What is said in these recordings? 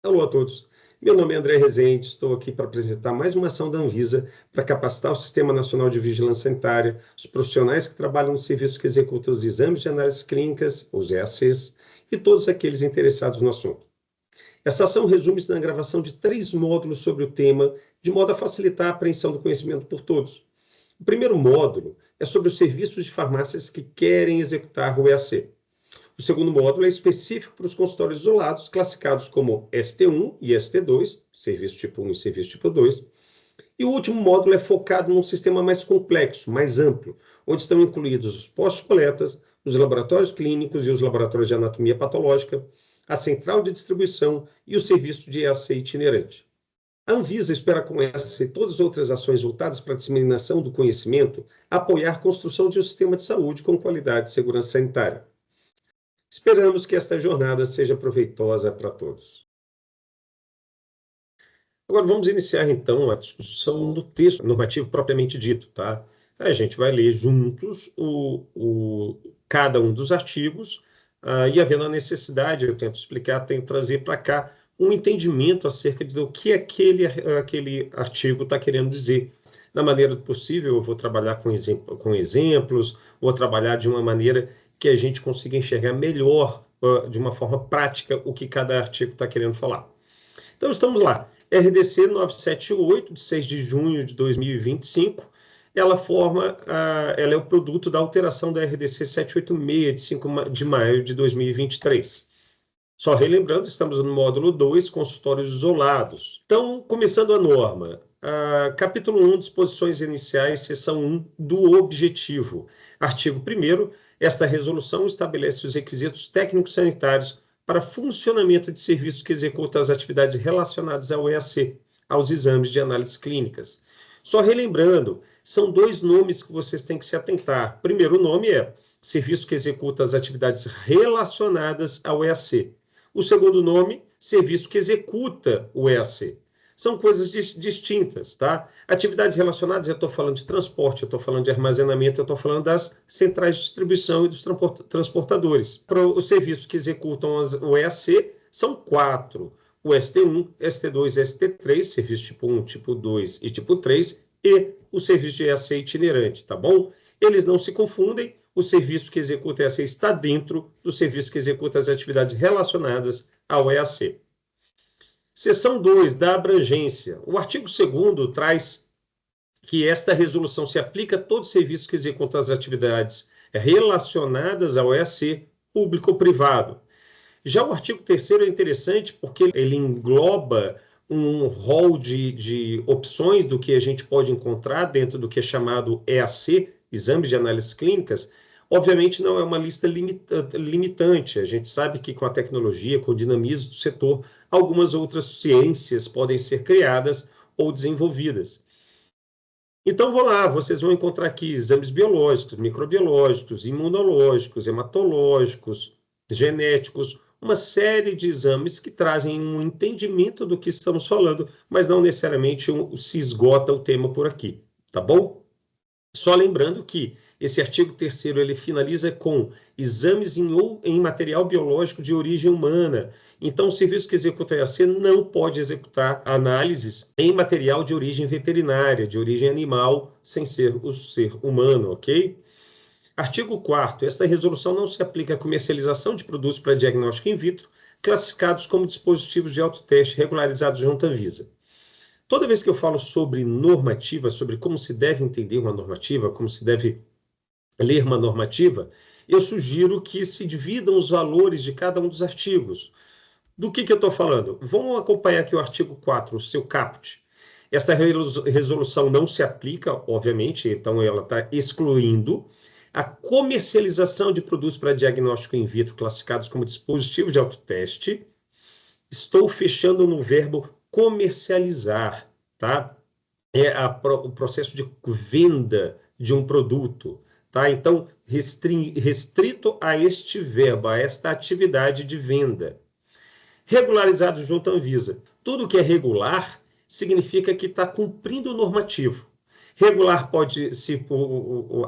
Alô a todos. Meu nome é André Rezende, estou aqui para apresentar mais uma ação da Anvisa para capacitar o Sistema Nacional de Vigilância Sanitária, os profissionais que trabalham no serviço que executam os exames de análises clínicas, os EACs, e todos aqueles interessados no assunto. Essa ação resume-se na gravação de 3 módulos sobre o tema, de modo a facilitar a apreensão do conhecimento por todos. O primeiro módulo é sobre os serviços de farmácias que querem executar o EAC. O segundo módulo é específico para os consultórios isolados, classificados como ST1 e ST2, serviço tipo 1 e serviço tipo 2. E o último módulo é focado num sistema mais complexo, mais amplo, onde estão incluídos os postos de coletas, os laboratórios clínicos e os laboratórios de anatomia patológica, a central de distribuição e o serviço de EAC itinerante. A Anvisa espera com essa e todas as outras ações voltadas para a disseminação do conhecimento apoiar a construção de um sistema de saúde com qualidade e segurança sanitária. Esperamos que esta jornada seja proveitosa para todos. Agora vamos iniciar então a discussão do texto normativo propriamente dito, tá? A gente vai ler juntos cada um dos artigos e havendo a necessidade, eu tento explicar, tento trazer para cá um entendimento acerca do que aquele artigo está querendo dizer. Da maneira possível, eu vou trabalhar com exemplos, vou trabalhar de uma maneira que a gente consiga enxergar melhor, de uma forma prática, o que cada artigo está querendo falar. Então, estamos lá. RDC 978, de 6 de junho de 2025, ela é o produto da alteração da RDC 786, de 5 de maio de 2023. Só relembrando, estamos no módulo 2, consultórios isolados. Então, começando a norma. Capítulo 1, disposições iniciais, seção 1, do objetivo. Artigo 1º, esta resolução estabelece os requisitos técnicos sanitários para funcionamento de serviços que executam as atividades relacionadas ao EAC, aos exames de análises clínicas. Só relembrando, são 2 nomes que vocês têm que se atentar. O primeiro nome é serviço que executa as atividades relacionadas ao EAC. O segundo nome, serviço que executa o EAC. São coisas distintas, tá? Atividades relacionadas, eu estou falando de transporte, eu estou falando de armazenamento, eu estou falando das centrais de distribuição e dos transportadores. Para os serviços que executam o EAC, são 4. O ST1, ST2, ST3, serviço tipo 1, tipo 2 e tipo 3, e o serviço de EAC itinerante, tá bom? Eles não se confundem, o serviço que executa EAC está dentro do serviço que executa as atividades relacionadas ao EAC. Seção 2, da abrangência. O artigo 2º traz que esta resolução se aplica a todos os serviços que executam as atividades relacionadas ao EAC, público ou privado. Já o artigo 3º é interessante porque ele engloba um rol de opções do que a gente pode encontrar dentro do que é chamado EAC, Exames de Análises Clínicas. Obviamente não é uma lista limitante, a gente sabe que com a tecnologia, com o dinamismo do setor, algumas outras ciências podem ser criadas ou desenvolvidas. Então, vou lá, vocês vão encontrar aqui exames biológicos, microbiológicos, imunológicos, hematológicos, genéticos, uma série de exames que trazem um entendimento do que estamos falando, mas não necessariamente se esgota o tema por aqui, tá bom? Só lembrando que esse artigo 3º ele finaliza com exames em material biológico de origem humana. Então, o serviço que executa EAC não pode executar análises em material de origem veterinária, de origem animal, sem ser o ser humano, ok? Artigo 4º. Esta resolução não se aplica à comercialização de produtos para diagnóstico in vitro, classificados como dispositivos de autoteste regularizados junto à Anvisa. Toda vez que eu falo sobre normativa, sobre como se deve entender uma normativa, como se deve ler uma normativa, eu sugiro que se dividam os valores de cada um dos artigos. Do que eu estou falando? Vamos acompanhar aqui o artigo 4, o seu caput. Esta resolução não se aplica, obviamente, então ela está excluindo a comercialização de produtos para diagnóstico in vitro classificados como dispositivos de autoteste. Estou fechando no verbo comercializar, tá? O processo de venda de um produto, tá? Então, restrito a este verbo, a esta atividade de venda. Regularizado junto à Anvisa. Tudo que é regular significa que está cumprindo o normativo. Regular pode, se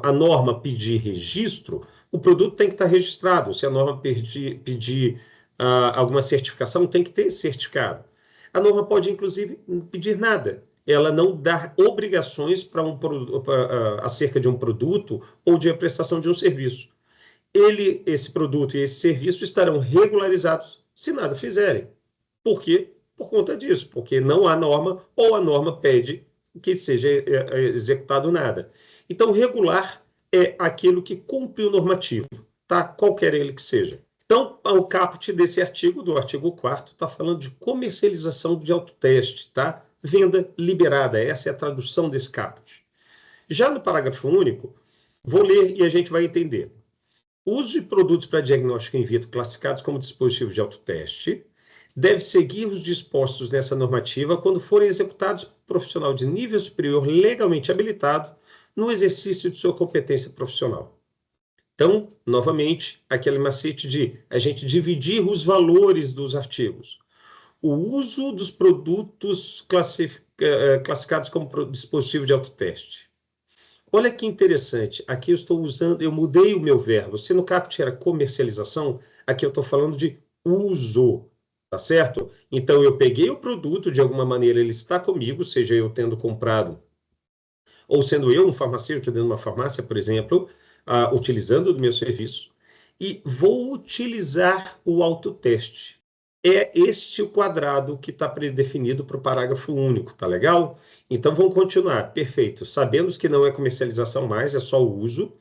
a norma pedir registro, o produto tem que estar registrado. Se a norma pedir alguma certificação, tem que ter certificado. A norma pode, inclusive, não pedir nada. Ela não dá obrigações para acerca de um produto ou de a prestação de um serviço. Esse produto e esse serviço estarão regularizados se nada fizerem. Por quê? Por conta disso, porque não há norma ou a norma pede que seja executado nada. Então, regular é aquilo que cumpre o normativo, tá? Qualquer ele que seja. Então, o caput desse artigo, do artigo 4º, está falando de comercialização de autoteste, tá? Venda liberada, essa é a tradução desse caput. Já no parágrafo único, vou ler e a gente vai entender. Uso de produtos para diagnóstico in vitro classificados como dispositivos de autoteste deve seguir os dispostos nessa normativa quando forem executados por profissional de nível superior legalmente habilitado no exercício de sua competência profissional. Então, novamente, aquele macete de a gente dividir os valores dos artigos. O uso dos produtos classificados como dispositivo de autoteste. Olha que interessante, aqui eu estou usando, eu mudei o meu verbo. Se no caput era comercialização, aqui eu estou falando de uso, tá certo? Então, eu peguei o produto, de alguma maneira ele está comigo, seja eu tendo comprado, ou sendo eu um farmacêutico dentro de uma farmácia, por exemplo, utilizando o meu serviço, e vou utilizar o autoteste. É este o quadrado que está predefinido para o parágrafo único, tá legal? Então, vamos continuar. Perfeito. Sabemos que não é comercialização mais, é só o uso.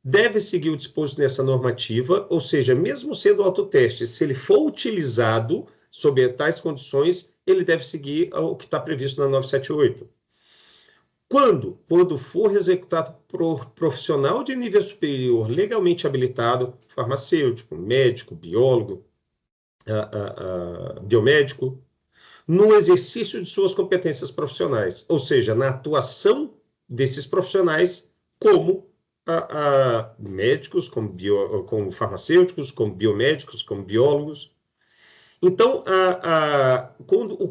Deve seguir o disposto nessa normativa, ou seja, mesmo sendo autoteste, se ele for utilizado sob tais condições, ele deve seguir o que está previsto na 978. Quando? Quando for executado por profissional de nível superior legalmente habilitado, farmacêutico, médico, biólogo, biomédico, no exercício de suas competências profissionais, ou seja, na atuação desses profissionais como médicos, como farmacêuticos, como biomédicos, como biólogos. Então,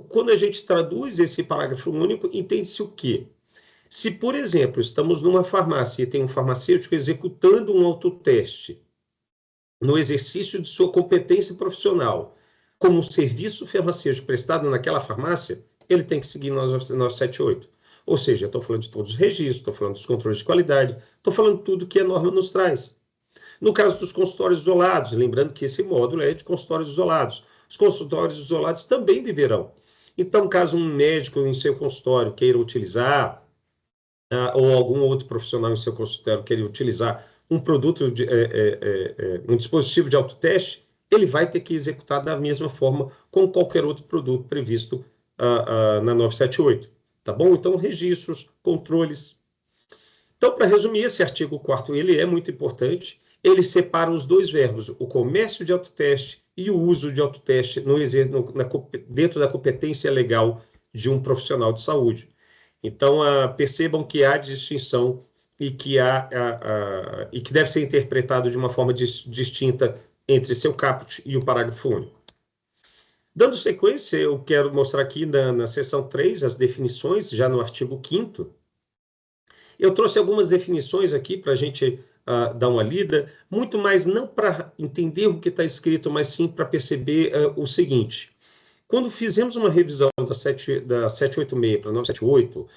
quando a gente traduz esse parágrafo único, entende-se o quê? Se, por exemplo, estamos numa farmácia e tem um farmacêutico executando um autoteste no exercício de sua competência profissional, como um serviço farmacêutico prestado naquela farmácia, ele tem que seguir 978. Ou seja, estou falando de todos os registros, estou falando dos controles de qualidade, estou falando tudo que a norma nos traz. No caso dos consultórios isolados, lembrando que esse módulo é de consultórios isolados, os consultórios isolados também deverão. Então, caso um médico em seu consultório queira utilizar, ou algum outro profissional em seu consultório querer utilizar um produto, um dispositivo de autoteste, ele vai ter que executar da mesma forma com qualquer outro produto previsto na 978. Tá bom? Então, registros, controles. Então, para resumir, esse artigo 4º, ele é muito importante. Ele separa os dois verbos, o comércio de autoteste e o uso de autoteste dentro da competência legal de um profissional de saúde. Então, percebam que há distinção e que deve ser interpretado de uma forma distinta entre seu caput e o parágrafo único. Dando sequência, eu quero mostrar aqui na seção 3 as definições, já no artigo 5º. Eu trouxe algumas definições aqui para a gente dar uma lida, muito mais não para entender o que está escrito, mas sim para perceber o seguinte. Quando fizemos uma revisão da 786 para 978,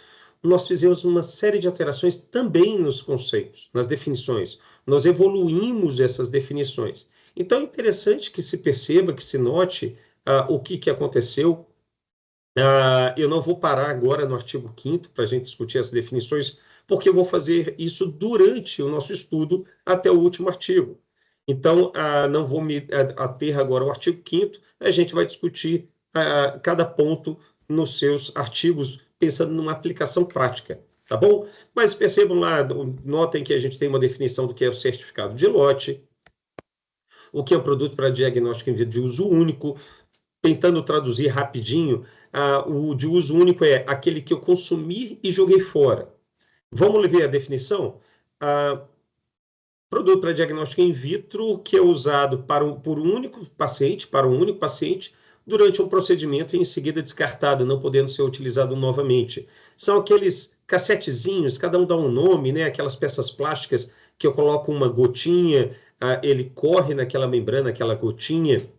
nós fizemos uma série de alterações também nos conceitos, nas definições. Nós evoluímos essas definições. Então, é interessante que se perceba, que se note o que aconteceu. Eu não vou parar agora no artigo 5º para a gente discutir as definições, porque eu vou fazer isso durante o nosso estudo até o último artigo. Então, não vou me ater agora ao artigo 5º, a gente vai discutir cada ponto nos seus artigos, pensando numa aplicação prática, tá bom? Mas percebam lá, notem que a gente tem uma definição do que é o certificado de lote, o que é um produto para diagnóstico em via de uso único, tentando traduzir rapidinho, o de uso único é aquele que eu consumi e joguei fora. Vamos ver a definição? Produto para diagnóstico in vitro que é usado por um único paciente, durante um procedimento e em seguida descartado, não podendo ser utilizado novamente. São aqueles cassetezinhos, cada um dá um nome, né? Aquelas peças plásticas que eu coloco uma gotinha, ele corre naquela membrana, aquela gotinha,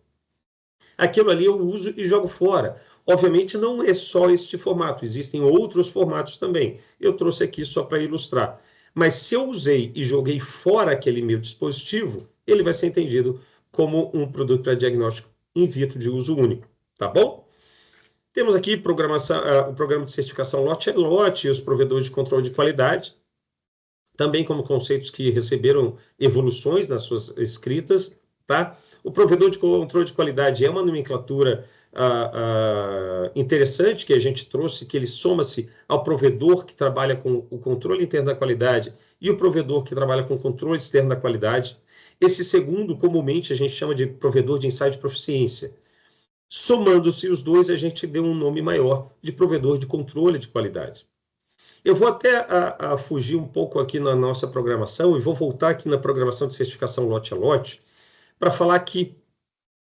aquilo ali eu uso e jogo fora. Obviamente não é só este formato, existem outros formatos também. Eu trouxe aqui só para ilustrar. Mas se eu usei e joguei fora aquele meu dispositivo, ele vai ser entendido como um produto para diagnóstico in vitro de uso único, tá bom? Temos aqui o programa de certificação lote a lote e os provedores de controle de qualidade, também como conceitos que receberam evoluções nas suas escritas, tá? O provedor de controle de qualidade é uma nomenclatura interessante que a gente trouxe, que ele soma-se ao provedor que trabalha com o controle interno da qualidade e o provedor que trabalha com o controle externo da qualidade. Esse segundo, comumente, a gente chama de provedor de ensaio de proficiência. Somando-se os dois, a gente deu um nome maior de provedor de controle de qualidade. Eu vou até fugir um pouco aqui na nossa programação e vou voltar aqui na programação de certificação lote a lote para falar que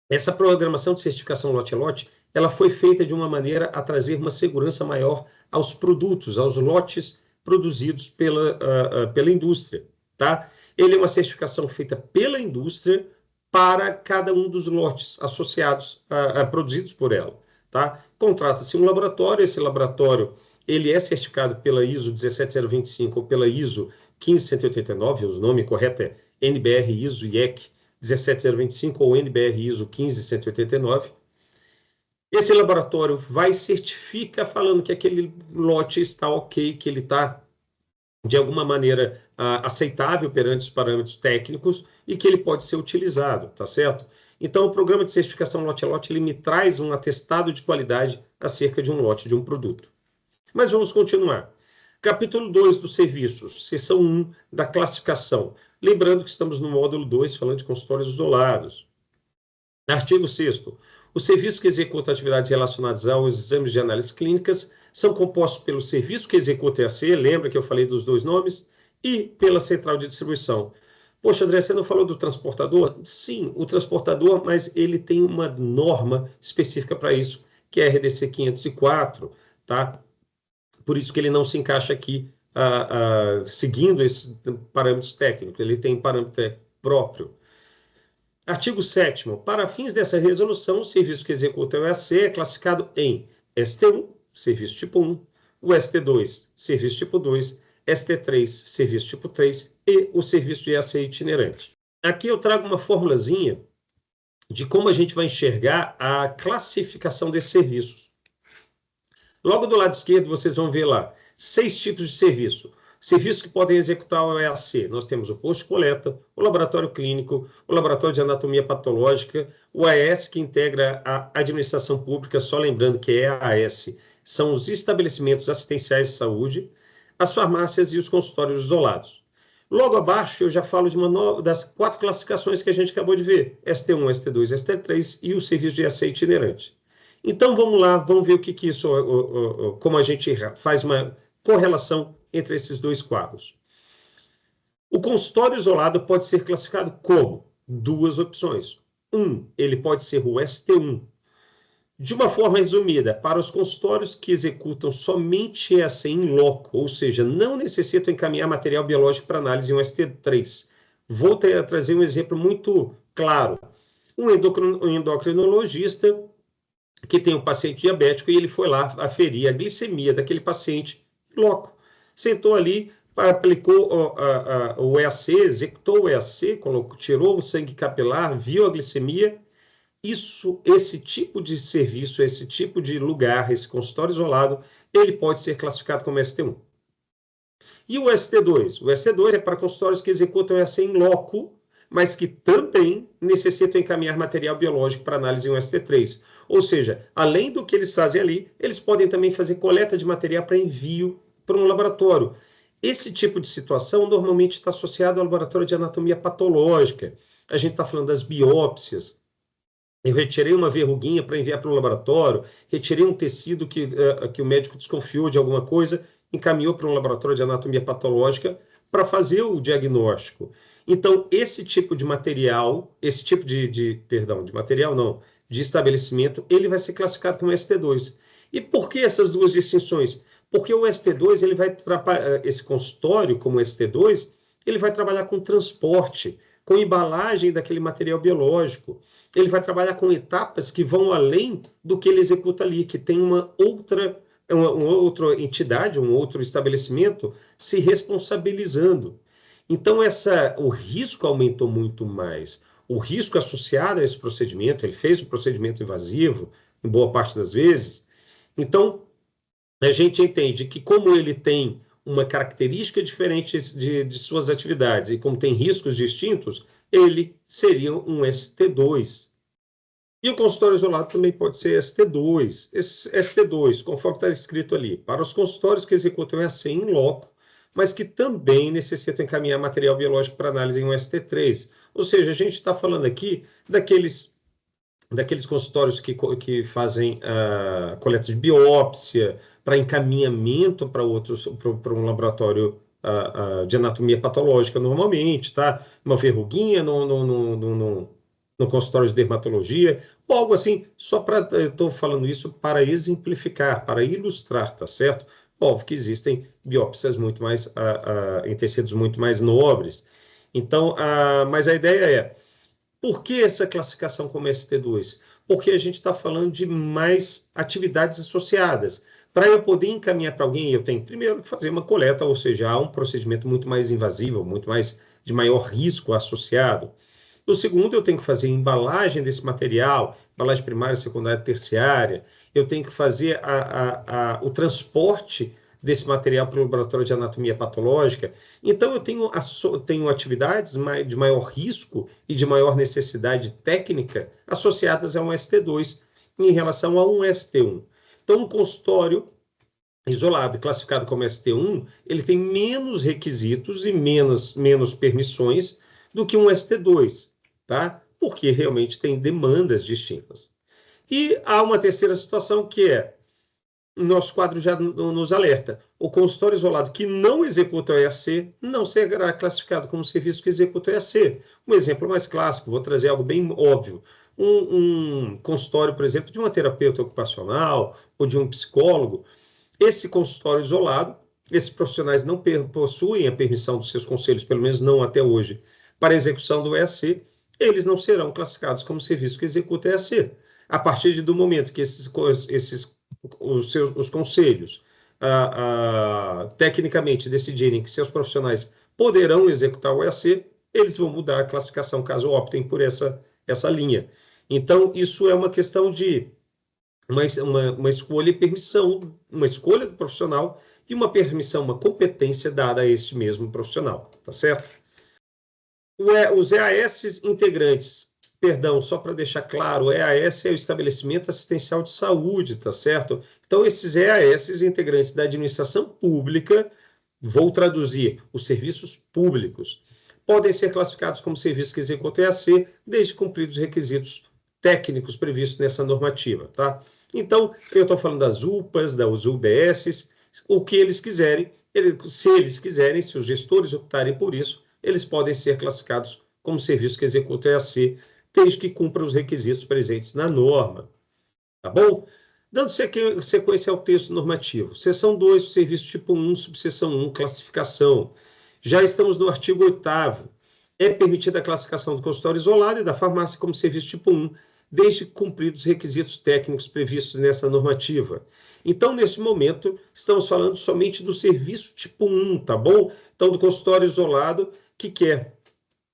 essa programação de certificação lote a lote ela foi feita de uma maneira a trazer uma segurança maior aos produtos, aos lotes produzidos pela indústria, tá? Ele é uma certificação feita pela indústria para cada um dos lotes associados, produzidos por ela, tá? Contrata-se um laboratório, esse laboratório ele é certificado pela ISO 17025 ou pela ISO 15189, o nome correto é NBR ISO IEC 17025 ou NBR ISO 15189. Esse laboratório vai certifica falando que aquele lote está ok, que ele está de alguma maneira aceitável perante os parâmetros técnicos e que ele pode ser utilizado, tá certo? Então, o programa de certificação lote a lote ele me traz um atestado de qualidade acerca de um lote de um produto. Mas vamos continuar. Capítulo 2 dos serviços, seção 1 da classificação. Lembrando que estamos no módulo 2, falando de consultórios isolados. Artigo 6º. Os serviços que executam atividades relacionadas aos exames de análise clínicas são compostos pelo serviço que executa EAC, lembra que eu falei dos dois nomes, e pela central de distribuição. Poxa, André, você não falou do transportador? Sim, o transportador, mas ele tem uma norma específica para isso, que é a RDC 504, tá? Por isso que ele não se encaixa aqui seguindo esses parâmetros técnicos, ele tem parâmetro técnico próprio. Artigo 7º. Para fins dessa resolução, o serviço que executa o EAC é classificado em ST1, serviço tipo 1, o ST2, serviço tipo 2, ST3, serviço tipo 3 e o serviço de EAC itinerante. Aqui eu trago uma formulazinha de como a gente vai enxergar a classificação desses serviços. Logo do lado esquerdo, vocês vão ver lá 6 tipos de serviço. Serviços que podem executar o EAC. Nós temos o posto de coleta, o laboratório clínico, o laboratório de anatomia patológica, o AS, que integra a administração pública, só lembrando que é a AS, são os estabelecimentos assistenciais de saúde, as farmácias e os consultórios isolados. Logo abaixo, eu já falo de das 4 classificações que a gente acabou de ver, ST1, ST2, ST3 e o serviço de EAC itinerante. Então, vamos lá, vamos ver o que isso, como a gente faz uma correlação entre esses dois quadros. O consultório isolado pode ser classificado como 2 opções. Ele pode ser o ST1. De uma forma resumida, para os consultórios que executam somente EAC em loco, ou seja, não necessitam encaminhar material biológico para análise em um ST3. Vou trazer um exemplo muito claro. Um endocrinologista que tem um paciente diabético e ele foi lá aferir a glicemia daquele paciente loco. Sentou ali, aplicou o EAC, executou o EAC, tirou o sangue capilar, viu a glicemia. Esse tipo de serviço, esse tipo de lugar, esse consultório isolado, ele pode ser classificado como ST1. E o ST2? O ST2 é para consultórios que executam EAC em loco, mas que também necessitam encaminhar material biológico para análise em um ST3. Ou seja, além do que eles fazem ali, eles podem também fazer coleta de material para envio para um laboratório. Esse tipo de situação normalmente está associado ao laboratório de anatomia patológica. A gente está falando das biópsias. Eu retirei uma verruguinha para enviar para um laboratório, retirei um tecido que o médico desconfiou de alguma coisa, encaminhou para um laboratório de anatomia patológica para fazer o diagnóstico. Então, esse tipo de material, esse tipo de estabelecimento, ele vai ser classificado como ST2. E por que essas duas distinções? Porque o ST2, esse consultório como ST2, ele vai trabalhar com transporte, com embalagem daquele material biológico. Ele vai trabalhar com etapas que vão além do que ele executa ali, que tem uma outra entidade, um outro estabelecimento se responsabilizando. Então, o risco aumentou muito mais. O risco associado a esse procedimento, ele fez o procedimento invasivo, em boa parte das vezes. Então, a gente entende que, como ele tem uma característica diferente de suas atividades e como tem riscos distintos, ele seria um ST2. E o consultório isolado também pode ser ST2. Esse ST2, conforme está escrito ali, para os consultórios que executam EAC em loco, mas que também necessitam encaminhar material biológico para análise em um ST3. Ou seja, a gente está falando aqui daqueles consultórios que fazem a coleta de biópsia para encaminhamento para um laboratório de anatomia patológica normalmente, tá? Uma verruguinha no consultório de dermatologia, ou algo assim, eu estou falando isso para exemplificar, para ilustrar, tá certo? Óbvio que existem biópsias muito mais, em tecidos muito mais nobres. Então, mas a ideia é, por que essa classificação como ST2? Porque a gente está falando de mais atividades associadas. Para eu poder encaminhar para alguém, eu tenho primeiro que fazer uma coleta, ou seja, há um procedimento muito mais invasivo, muito mais de maior risco associado. O segundo, eu tenho que fazer a embalagem desse material, embalagem primária, secundária, terciária. Eu tenho que fazer o transporte desse material para o laboratório de anatomia patológica. Então, eu tenho atividades de maior risco e de maior necessidade técnica associadas a um ST2 em relação a um ST1. Então, um consultório isolado, classificado como ST1, ele tem menos requisitos e menos permissões do que um ST2, tá? Porque realmente tem demandas distintas. E há uma terceira situação que é, nosso quadro já nos alerta, o consultório isolado que não executa o EAC não será classificado como serviço que executa o EAC. Um exemplo mais clássico, vou trazer algo bem óbvio. Um consultório, por exemplo, de uma terapeuta ocupacional ou de um psicólogo, esse consultório isolado, esses profissionais não possuem a permissão dos seus conselhos, pelo menos não até hoje, para a execução do EAC, eles não serão classificados como serviço que executa EAC. A partir do momento que os conselhos, tecnicamente, decidirem que seus profissionais poderão executar o EAC, eles vão mudar a classificação, caso optem por essa linha. Então, isso é uma questão de uma escolha e permissão, uma escolha do profissional e uma permissão, uma competência dada a este mesmo profissional, tá certo? Os EAS integrantes, perdão, só para deixar claro, o EAS é o Estabelecimento Assistencial de Saúde, tá certo? Então, esses EAS integrantes da administração pública, vou traduzir, os serviços públicos, podem ser classificados como serviços que executam EAC, desde cumpridos os requisitos técnicos previstos nessa normativa, tá? Então, eu estou falando das UPAs, das UBSs, o que eles quiserem, se eles quiserem, se os gestores optarem por isso, eles podem ser classificados como serviço que executa EAC, desde que cumpra os requisitos presentes na norma, tá bom? Dando sequência ao texto normativo. Seção 2, serviço tipo 1, subseção 1, classificação. Já estamos no artigo 8º. É permitida a classificação do consultório isolado e da farmácia como serviço tipo 1, desde cumpridos os requisitos técnicos previstos nessa normativa. Então, nesse momento, estamos falando somente do serviço tipo 1, tá bom? Então, do consultório isolado que quer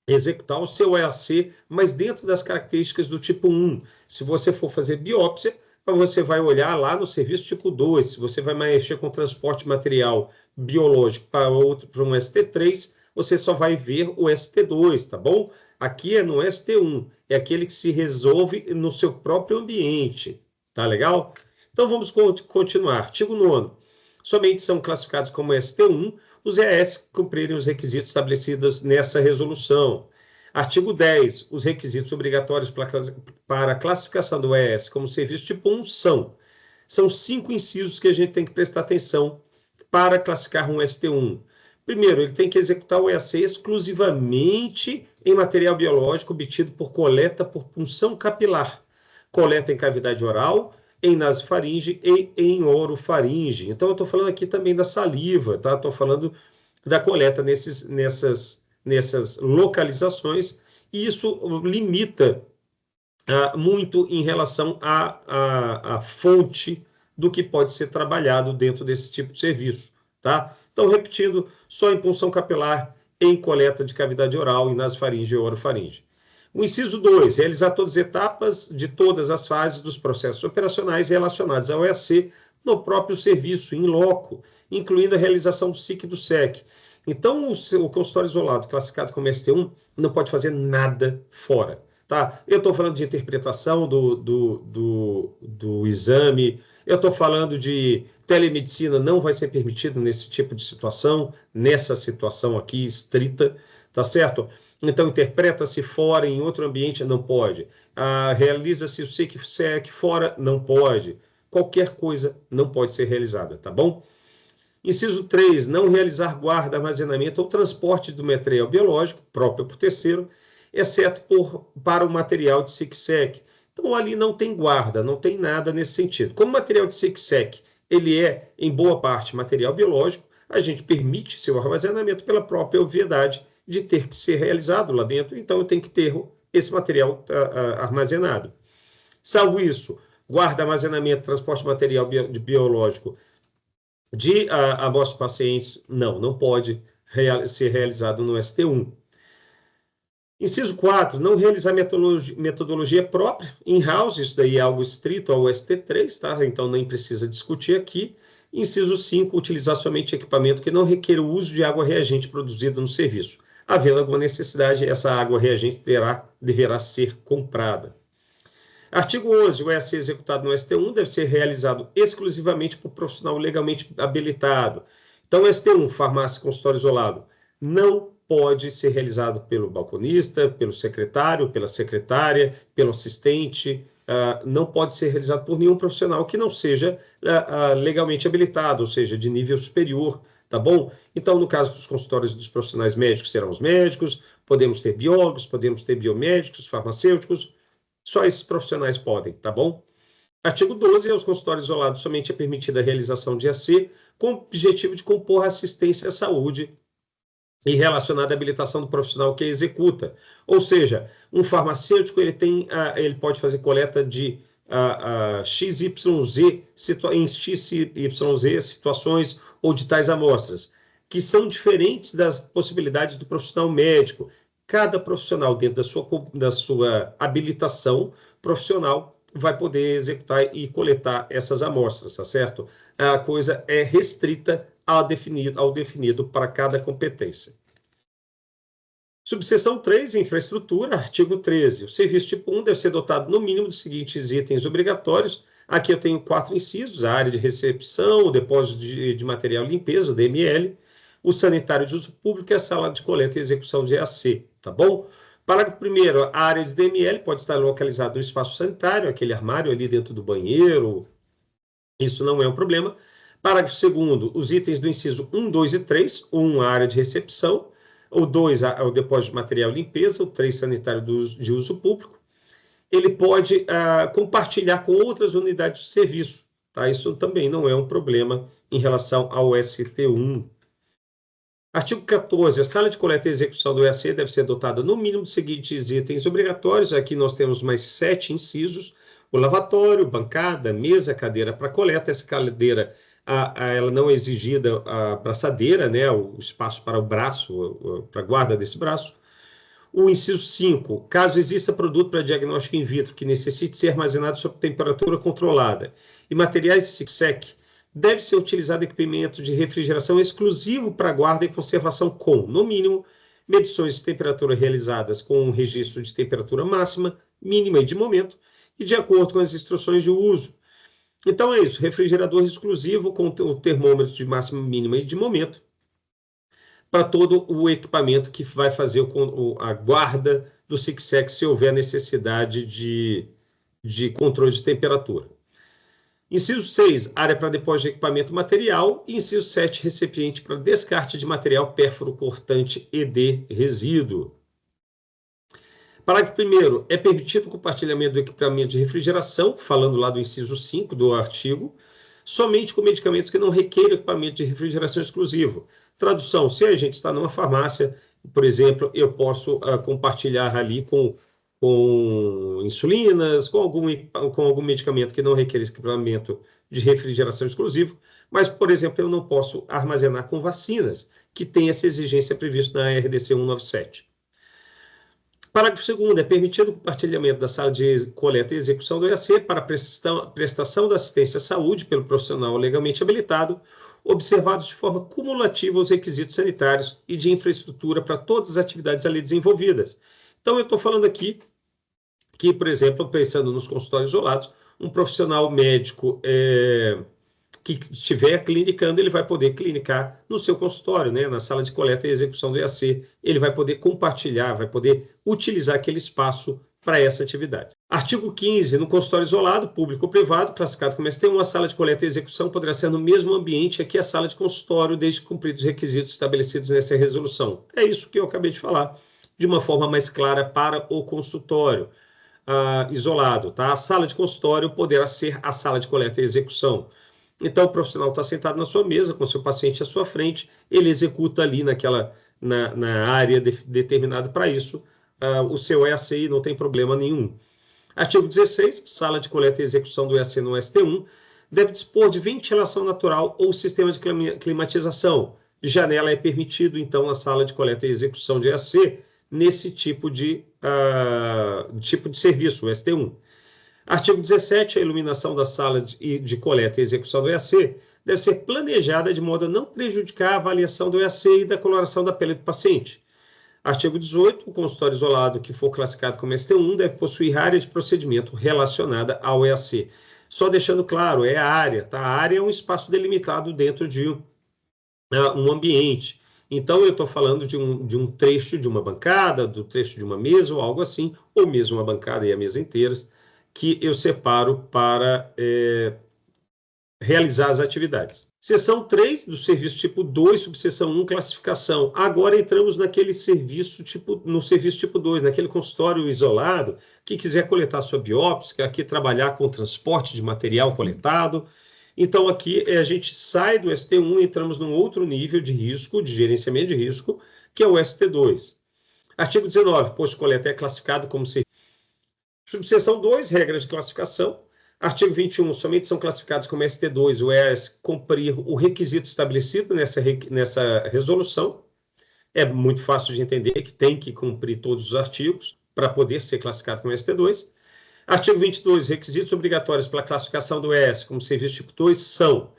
executar o seu EAC, mas dentro das características do tipo 1. Se você for fazer biópsia, você vai olhar lá no serviço tipo 2. Se você vai mexer com transporte de material biológico para um ST3, você só vai ver o ST2, tá bom? Aqui é no ST1, é aquele que se resolve no seu próprio ambiente, tá legal? Então vamos continuar. Artigo 9º. Somente são classificados como ST1 os EAS que cumprirem os requisitos estabelecidos nessa resolução. Artigo 10. Os requisitos obrigatórios para a classificação do EAS como serviço tipo 1 são 5 incisos que a gente tem que prestar atenção para classificar um ST1. Primeiro, ele tem que executar o EAC exclusivamente em material biológico obtido por coleta por punção capilar, coleta em cavidade oral, em nasofaringe e em orofaringe. Então, eu estou falando aqui também da saliva, tá? Estou falando da coleta nessas nessas localizações, e isso limita muito em relação à fonte do que pode ser trabalhado dentro desse tipo de serviço, tá? Então, repetindo, só em punção capilar, em coleta de cavidade oral e nasofaringe e orofaringe. O inciso 2, realizar todas as etapas de todas as fases dos processos operacionais relacionados ao EAC no próprio serviço, em loco, incluindo a realização do SIC e do SEC. Então, o consultório isolado, classificado como ST1, não pode fazer nada fora. Tá? Eu estou falando de interpretação do exame, eu estou falando de telemedicina, não vai ser permitido nesse tipo de situação, nessa situação aqui estrita, tá certo? Então, interpreta-se fora, em outro ambiente, não pode. Realiza-se o SIC fora, não pode. Qualquer coisa não pode ser realizada, tá bom? Inciso 3, não realizar guarda, armazenamento ou transporte do material biológico, próprio por terceiro, exceto para o material de SIC-SEC. Então, ali não tem guarda, não tem nada nesse sentido. Como o material de SIC-SEC, ele é, em boa parte, material biológico, a gente permite seu armazenamento pela própria obviedade de ter que ser realizado lá dentro, então eu tenho que ter esse material armazenado. Salvo isso, guarda, armazenamento, transporte de material biológico de amostras pacientes, não pode ser realizado no ST1. Inciso 4, não realizar metodologia própria, in-house, isso daí é algo estrito ao ST3, tá? Então nem precisa discutir aqui. Inciso 5, utilizar somente equipamento que não requer o uso de água reagente produzida no serviço. Havendo alguma necessidade, essa água reagente deverá ser comprada. Artigo 11, o EAC executado no ST1 deve ser realizado exclusivamente por profissional legalmente habilitado. Então, ST1, farmácia, consultório isolado, não pode ser realizado pelo balconista, pelo secretário, pela secretária, pelo assistente, não pode ser realizado por nenhum profissional que não seja legalmente habilitado, ou seja, de nível superior, tá bom? Então, no caso dos consultórios dos profissionais médicos, serão os médicos, podemos ter biólogos, podemos ter biomédicos, farmacêuticos, só esses profissionais podem, tá bom? Artigo 12, aos consultórios isolados somente é permitida a realização de AC com o objetivo de compor assistência à saúde e relacionada à habilitação do profissional que a executa. Ou seja, um farmacêutico ele pode fazer coleta de XYZ, em XYZ situações ou de tais amostras, que são diferentes das possibilidades do profissional médico. Cada profissional, dentro da sua habilitação profissional, vai poder executar e coletar essas amostras, tá certo? A coisa é restrita ao definido para cada competência. Subseção 3, infraestrutura, artigo 13. O serviço tipo 1 deve ser dotado no mínimo dos seguintes itens obrigatórios. Aqui eu tenho 4 incisos: a área de recepção, o depósito de material de limpeza, o DML, o sanitário de uso público e a sala de coleta e execução de EAC, tá bom? Parágrafo 1º, a área de DML pode estar localizada no espaço sanitário, aquele armário ali dentro do banheiro, isso não é um problema. Parágrafo 2º, os itens do inciso 1, 2 e 3, 1, a área de recepção, o 2, o depósito de material e limpeza, o 3, sanitário de uso público, ele pode compartilhar com outras unidades de serviço, tá? Isso também não é um problema em relação ao ST1. Artigo 14, a sala de coleta e execução do EAC deve ser dotada no mínimo dos seguintes itens obrigatórios. Aqui nós temos mais 7 incisos: o lavatório, bancada, mesa, cadeira para coleta. Essa cadeira, ela não é exigida a braçadeira, né, o espaço para o braço, para a guarda desse braço. O inciso 5, caso exista produto para diagnóstico in vitro que necessite ser armazenado sob temperatura controlada e materiais de SIC-SEC, deve ser utilizado equipamento de refrigeração exclusivo para guarda e conservação com, no mínimo, medições de temperatura realizadas com um registro de temperatura máxima, mínima e de momento, e de acordo com as instruções de uso. Então é isso, refrigerador exclusivo com o termômetro de máxima, mínima e de momento, para todo o equipamento que vai fazer a guarda do SIC-SEC se houver necessidade de controle de temperatura. Inciso 6, área para depósito de equipamento material. Inciso 7, recipiente para descarte de material pérfuro cortante e de resíduo. Parágrafo 1º, é permitido o compartilhamento do equipamento de refrigeração, falando lá do inciso 5 do artigo, somente com medicamentos que não requerem equipamento de refrigeração exclusivo. Tradução: se a gente está numa farmácia Por exemplo, eu posso compartilhar ali com insulinas, com algum medicamento que não requer equipamento de refrigeração exclusivo, mas, por exemplo, eu não posso armazenar com vacinas, que tem essa exigência prevista na RDC 197. Parágrafo 2º. É permitido o compartilhamento da sala de coleta e execução do EAC para prestação da assistência à saúde pelo profissional legalmente habilitado, observados de forma cumulativa os requisitos sanitários e de infraestrutura para todas as atividades ali desenvolvidas. Então, eu estou falando aqui que, por exemplo, pensando nos consultórios isolados, um profissional médico que estiver clinicando, ele vai poder clinicar no seu consultório, né, na sala de coleta e execução do EAC. Ele vai poder compartilhar, vai poder utilizar aquele espaço para essa atividade. Artigo 15. No consultório isolado, público ou privado, classificado como ST1, a sala de coleta e execução poderá ser no mesmo ambiente que a sala de consultório, desde cumpridos os requisitos estabelecidos nessa resolução. É isso que eu acabei de falar, de uma forma mais clara para o consultório isolado. Tá? A sala de consultório poderá ser a sala de coleta e execução. Então, o profissional está sentado na sua mesa, com seu paciente à sua frente, ele executa ali na área determinada para isso, o seu EAC e não tem problema nenhum. Artigo 16, sala de coleta e execução do EAC no ST1 deve dispor de ventilação natural ou sistema de climatização. Janela é permitido, então, na sala de coleta e execução de EAC, nesse tipo de serviço, o ST1. Artigo 17. A iluminação da sala de coleta e execução do EAC deve ser planejada de modo a não prejudicar a avaliação do EAC e da coloração da pele do paciente. Artigo 18. O consultório isolado que for classificado como ST1 deve possuir área de procedimento relacionada ao EAC. Só deixando claro, é a área, tá? A área é um espaço delimitado dentro de um ambiente. Então, eu estou falando de um trecho de uma bancada, do trecho de uma mesa ou algo assim, ou mesmo uma bancada e a mesa inteiras, que eu separo para realizar as atividades. Seção 3 do serviço tipo 2, subseção 1, classificação. Agora entramos naquele serviço no serviço tipo 2, naquele consultório isolado, que quiser coletar sua biópsia, aqui trabalhar com transporte de material coletado. Então, aqui a gente sai do ST1 e entramos num outro nível de risco, de gerenciamento de risco, que é o ST2. Artigo 19. Posto de coleta é classificado como serviço. Subseção 2, regras de classificação. Artigo 21, somente são classificados como ST2 o EAS cumprir o requisito estabelecido nessa resolução. É muito fácil de entender que tem que cumprir todos os artigos para poder ser classificado como ST2. Artigo 22, requisitos obrigatórios para a classificação do EAS como serviço tipo 2 são: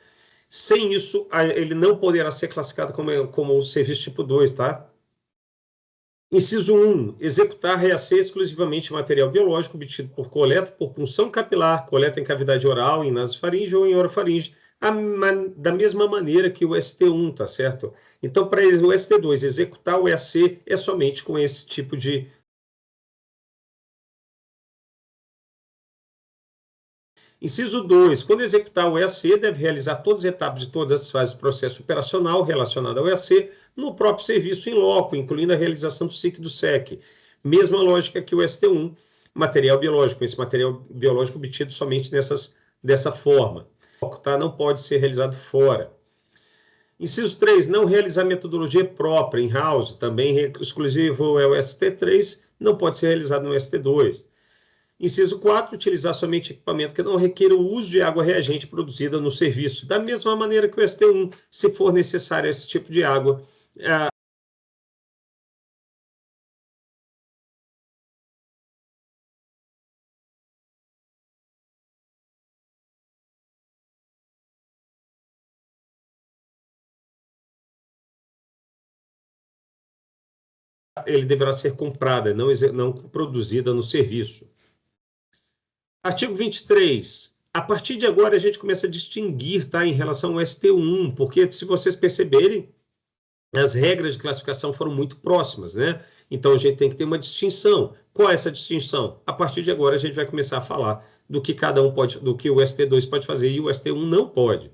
sem isso, ele não poderá ser classificado como serviço tipo 2, tá? Inciso 1. Executar reacer exclusivamente material biológico obtido por coleta por punção capilar, coleta em cavidade oral, em nasofaringe ou em orofaringe, da mesma maneira que o ST1, tá certo? Então, para o ST2 executar o EAC é somente com esse tipo de... Inciso 2. Quando executar o EAC, deve realizar todas as etapas de todas as fases do processo operacional relacionado ao EAC no próprio serviço em loco, incluindo a realização do SIC do SEC. Mesma lógica que o ST1, material biológico, esse material biológico obtido somente dessa forma. Tá? Não pode ser realizado fora. Inciso 3. Não realizar metodologia própria, in-house, também exclusivo é o ST3, não pode ser realizado no ST2. Inciso 4, utilizar somente equipamento que não requer o uso de água reagente produzida no serviço. Da mesma maneira que o ST1, se for necessário esse tipo de água, ele deverá ser comprada, não produzida no serviço. Artigo 23. A partir de agora, a gente começa a distinguir, tá, em relação ao ST1, porque, se vocês perceberem, as regras de classificação foram muito próximas, né? Então, a gente tem que ter uma distinção. Qual é essa distinção? A partir de agora, a gente vai começar a falar do que cada um pode, do que o ST2 pode fazer e o ST1 não pode.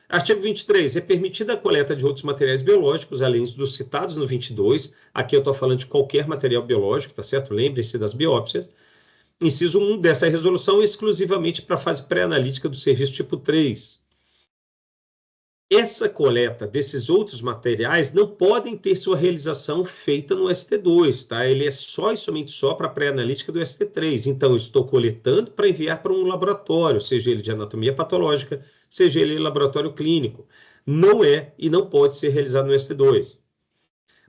Artigo 23. É permitida a coleta de outros materiais biológicos, além dos citados no 22. Aqui eu estou falando de qualquer material biológico, tá certo? Lembrem-se das biópsias. Inciso 1 dessa resolução exclusivamente para a fase pré-analítica do serviço tipo 3. essa coleta desses outros materiais não podem ter sua realização feita no ST2, tá? Ele é só e somente só para a pré-analítica do ST3. Então, eu estou coletando para enviar para um laboratório, seja ele de anatomia patológica, seja ele laboratório clínico. Não é e não pode ser realizado no ST2.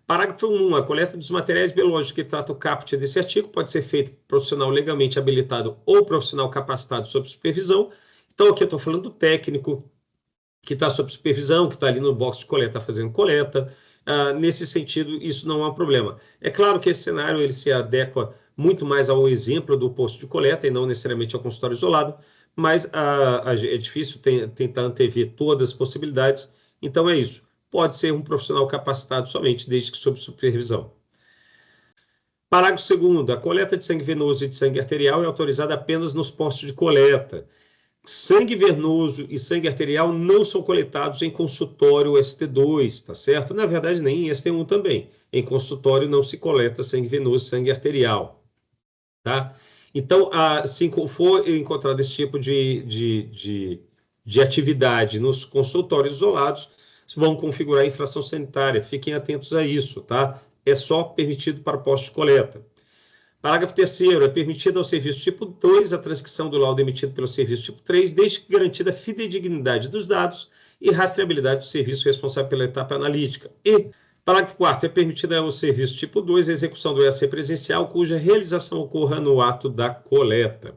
Parágrafo 1. A coleta dos materiais biológicos que trata o caput desse artigo pode ser feita por profissional legalmente habilitado ou profissional capacitado sob supervisão. Então, aqui eu estou falando do técnico que está sob supervisão, que está ali no box de coleta, fazendo coleta. Nesse sentido, isso não é um problema. É claro que esse cenário ele se adequa muito mais ao exemplo do posto de coleta e não necessariamente ao consultório isolado, mas é difícil tentar antever todas as possibilidades. Então, é isso. Pode ser um profissional capacitado somente, desde que sob supervisão. Parágrafo 2º. A coleta de sangue venoso e de sangue arterial é autorizada apenas nos postos de coleta. Sangue venoso e sangue arterial não são coletados em consultório ST2, tá certo? Na verdade, nem em ST1 também. Em consultório não se coleta sangue venoso e sangue arterial, tá? Então, se for encontrado esse tipo de atividade nos consultórios isolados, vão configurar infração sanitária. Fiquem atentos a isso, tá? É só permitido para posto de coleta. Parágrafo 3º. É permitida ao serviço tipo 2 a transcrição do laudo emitido pelo serviço tipo 3, desde que garantida a fidedignidade dos dados e rastreabilidade do serviço responsável pela etapa analítica. E, parágrafo 4º. É permitida ao serviço tipo 2 a execução do EAC presencial, cuja realização ocorra no ato da coleta.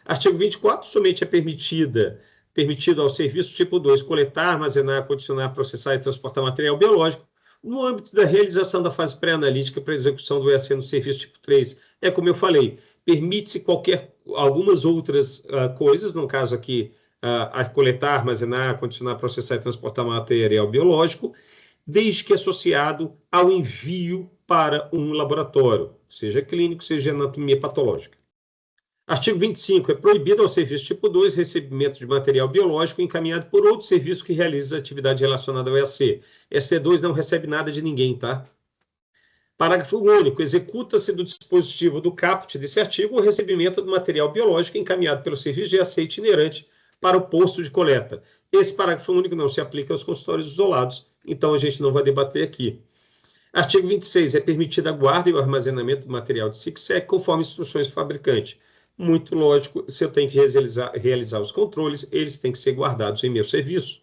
Artigo 24. Somente é permitido ao serviço tipo 2 coletar, armazenar, condicionar, processar e transportar material biológico no âmbito da realização da fase pré-analítica para execução do EAC no serviço tipo 3. É como eu falei, permite-se algumas outras coisas, no caso aqui, a coletar, armazenar, condicionar, processar e transportar material biológico, desde que associado ao envio para um laboratório, seja clínico, seja anatomia patológica. Artigo 25. É proibido ao serviço tipo 2 recebimento de material biológico encaminhado por outro serviço que realiza atividade relacionada ao EAC. ST2 não recebe nada de ninguém, tá? Parágrafo único. Executa-se do dispositivo do caput desse artigo o recebimento do material biológico encaminhado pelo serviço de EAC itinerante para o posto de coleta. Esse parágrafo único não se aplica aos consultórios isolados, então a gente não vai debater aqui. Artigo 26. É permitida a guarda e o armazenamento do material de SIC-SEC conforme instruções do fabricante. Muito lógico, se eu tenho que realizar os controles, eles têm que ser guardados em meu serviço.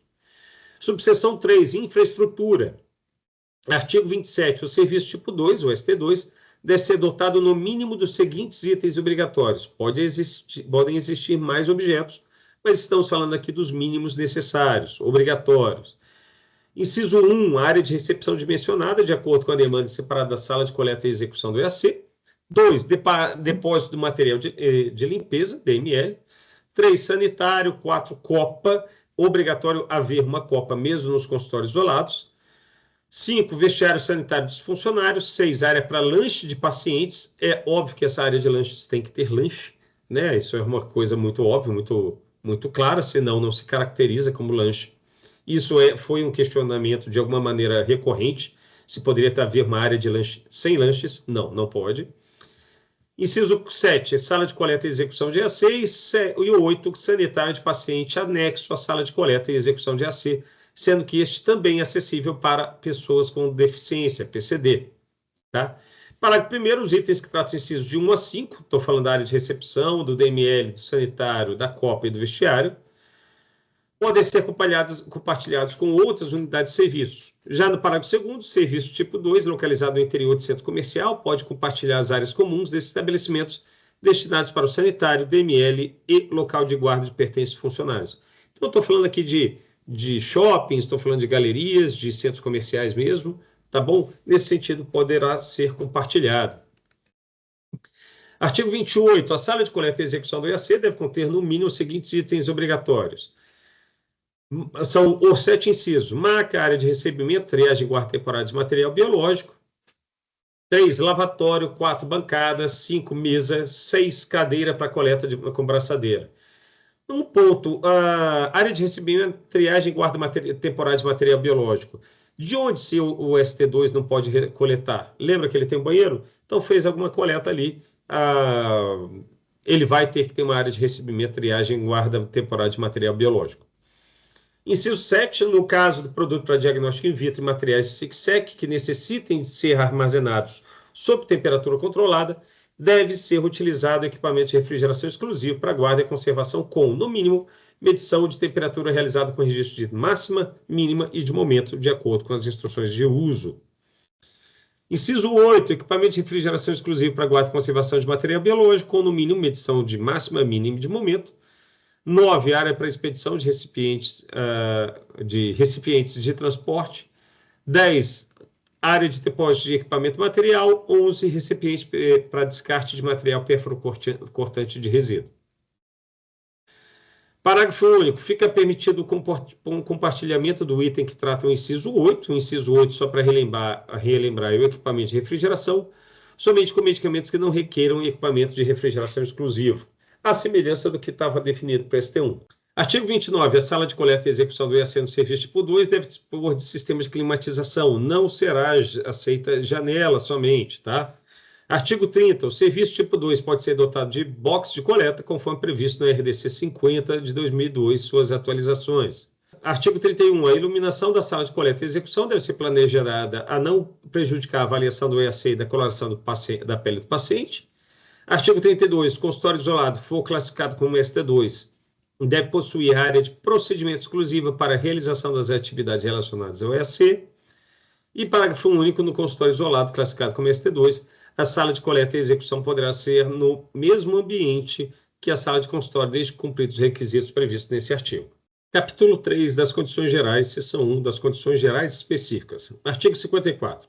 Subseção 3, infraestrutura. Artigo 27, o serviço tipo 2, o ST2, deve ser dotado no mínimo dos seguintes itens obrigatórios. Podem existir mais objetos, mas estamos falando aqui dos mínimos necessários, obrigatórios. Inciso 1, a área de recepção dimensionada, de acordo com a demanda separada da sala de coleta e execução do EAC. 2, depósito do material de limpeza, DML. 3, sanitário. 4, copa. Obrigatório haver uma copa mesmo nos consultórios isolados. 5, vestiário sanitário dos funcionários. 6, área para lanche de pacientes. É óbvio que essa área de lanches tem que ter lanche, né? Isso é uma coisa muito óbvia, muito clara, senão não se caracteriza como lanche. Isso foi um questionamento de alguma maneira recorrente. Se poderia haver uma área de lanche sem lanches? Não, não pode. Inciso 7, sala de coleta e execução de EAC. E o 8, sanitário de paciente anexo à sala de coleta e execução de EAC, sendo que este também é acessível para pessoas com deficiência, PCD. Tá? Parágrafo 1º, os itens que tratam incisos de 1 a 5, estou falando da área de recepção, do DML, do sanitário, da copa e do vestiário, podem ser compartilhados com outras unidades de serviço. Já no parágrafo 2º, serviço tipo 2, localizado no interior de centro comercial, pode compartilhar as áreas comuns desses estabelecimentos destinados para o sanitário, DML e local de guarda de pertences funcionários. Então, estou falando aqui de shoppings, estou falando de galerias, de centros comerciais mesmo, tá bom? Nesse sentido, poderá ser compartilhado. Artigo 28. A sala de coleta e execução do EAC deve conter, no mínimo, os seguintes itens obrigatórios. São os 7 incisos: maca, área de recebimento, triagem e guarda temporária de material biológico. 3, lavatório. 4, bancadas. 5, mesa. 6, cadeira para coleta com braçadeira. Um ponto, a área de recebimento, triagem e guarda temporária de material biológico. De onde se o ST2 não pode coletar? Lembra que ele tem um banheiro? Então fez alguma coleta ali, ele vai ter que ter uma área de recebimento, triagem e guarda temporária de material biológico. Inciso 7, no caso do produto para diagnóstico in vitro e materiais de SIC-SEC que necessitem ser armazenados sob temperatura controlada, deve ser utilizado equipamento de refrigeração exclusivo para guarda e conservação com, no mínimo, medição de temperatura realizada com registro de máxima, mínima e de momento, de acordo com as instruções de uso. Inciso 8, equipamento de refrigeração exclusivo para guarda e conservação de material biológico com, no mínimo, medição de máxima, mínima e de momento. 9, área para expedição de recipientes de transporte. 10, área de depósito de equipamento material. 11, recipiente para descarte de material perfuro-cortante de resíduo. Parágrafo único. Fica permitido o compartilhamento do item que trata o inciso 8. O inciso 8, só para relembrar, é o equipamento de refrigeração, somente com medicamentos que não requeram equipamento de refrigeração exclusivo, à semelhança do que estava definido para o ST1. Artigo 29. A sala de coleta e execução do EAC no serviço tipo 2 deve dispor de sistema de climatização. Não será aceita janela somente, tá? Artigo 30. O serviço tipo 2 pode ser dotado de box de coleta, conforme previsto no RDC 50 de 2002, suas atualizações. Artigo 31. A iluminação da sala de coleta e execução deve ser planejada a não prejudicar a avaliação do EAC e da coloração da pele do paciente. Artigo 32. O consultório isolado for classificado como ST2 deve possuir área de procedimento exclusiva para a realização das atividades relacionadas ao EAC. E parágrafo único, no consultório isolado classificado como ST2, a sala de coleta e execução poderá ser no mesmo ambiente que a sala de consultório, desde cumpridos os requisitos previstos nesse artigo. Capítulo 3 das condições gerais, seção 1 das condições gerais específicas. Artigo 54.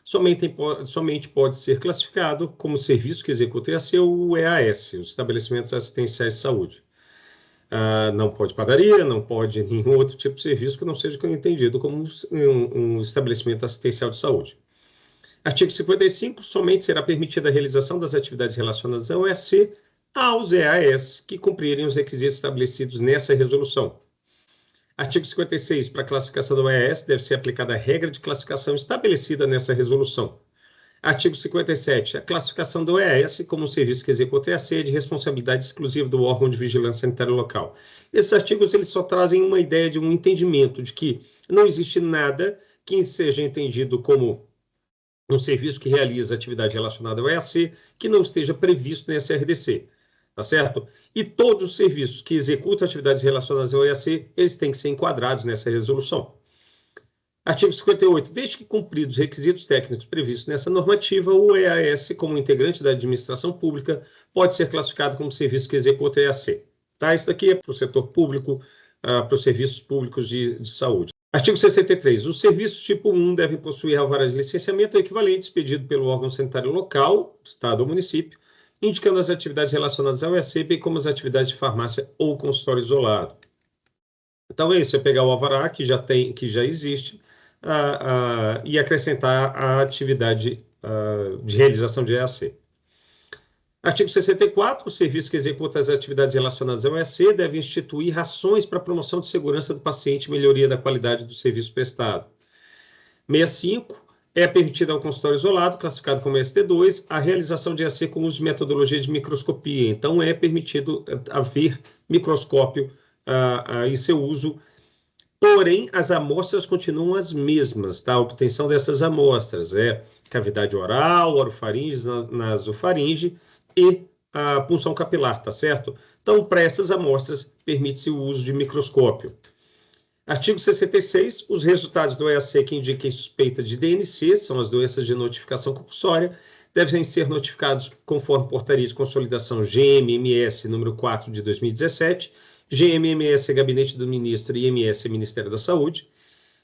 Somente pode ser classificado como serviço que executa EAC o EAS, os estabelecimentos assistenciais de saúde. Não pode padaria, não pode nenhum outro tipo de serviço que não seja entendido como um estabelecimento assistencial de saúde. Artigo 55. Somente será permitida a realização das atividades relacionadas ao EAC aos EAS que cumprirem os requisitos estabelecidos nessa resolução. Artigo 56. Para a classificação do EAS, deve ser aplicada a regra de classificação estabelecida nessa resolução. Artigo 57. A classificação do EAS como um serviço que executa EAC é de responsabilidade exclusiva do órgão de vigilância sanitária local. Esses artigos eles só trazem uma ideia de um entendimento de que não existe nada que seja entendido como um serviço que realiza atividade relacionada ao EAC que não esteja previsto nessa RDC. Tá certo? E todos os serviços que executam atividades relacionadas ao EAC, eles têm que ser enquadrados nessa resolução. Artigo 58. Desde que cumpridos os requisitos técnicos previstos nessa normativa, o EAS, como integrante da administração pública, pode ser classificado como serviço que executa EAC. Tá? Isso daqui é para o setor público, para os serviços públicos de saúde. Artigo 63. Os serviços tipo 1 devem possuir alvará de licenciamento equivalente expedido pelo órgão sanitário local, estado ou município, indicando as atividades relacionadas ao EAC, bem como as atividades de farmácia ou consultório isolado. Então, é isso, é pegar o alvará que já existe, e acrescentar a atividade de realização de EAC. Artigo 64. O serviço que executa as atividades relacionadas ao EAC deve instituir ações para a promoção de segurança do paciente e melhoria da qualidade do serviço prestado. 65. É permitida ao consultório isolado, classificado como ST2, a realização de EAC com uso de metodologia de microscopia. Então, é permitido haver microscópio em seu uso, porém, as amostras continuam as mesmas, tá? A obtenção dessas amostras é cavidade oral, orofaringe, nasofaringe e a punção capilar, tá certo? Então, para essas amostras, permite-se o uso de microscópio. Artigo 66. Os resultados do EAC que indiquem suspeita de DNC, são as doenças de notificação compulsória, devem ser notificados conforme portaria de consolidação GMMS número 4 de 2017, GMMS Gabinete do Ministro e IMS Ministério da Saúde,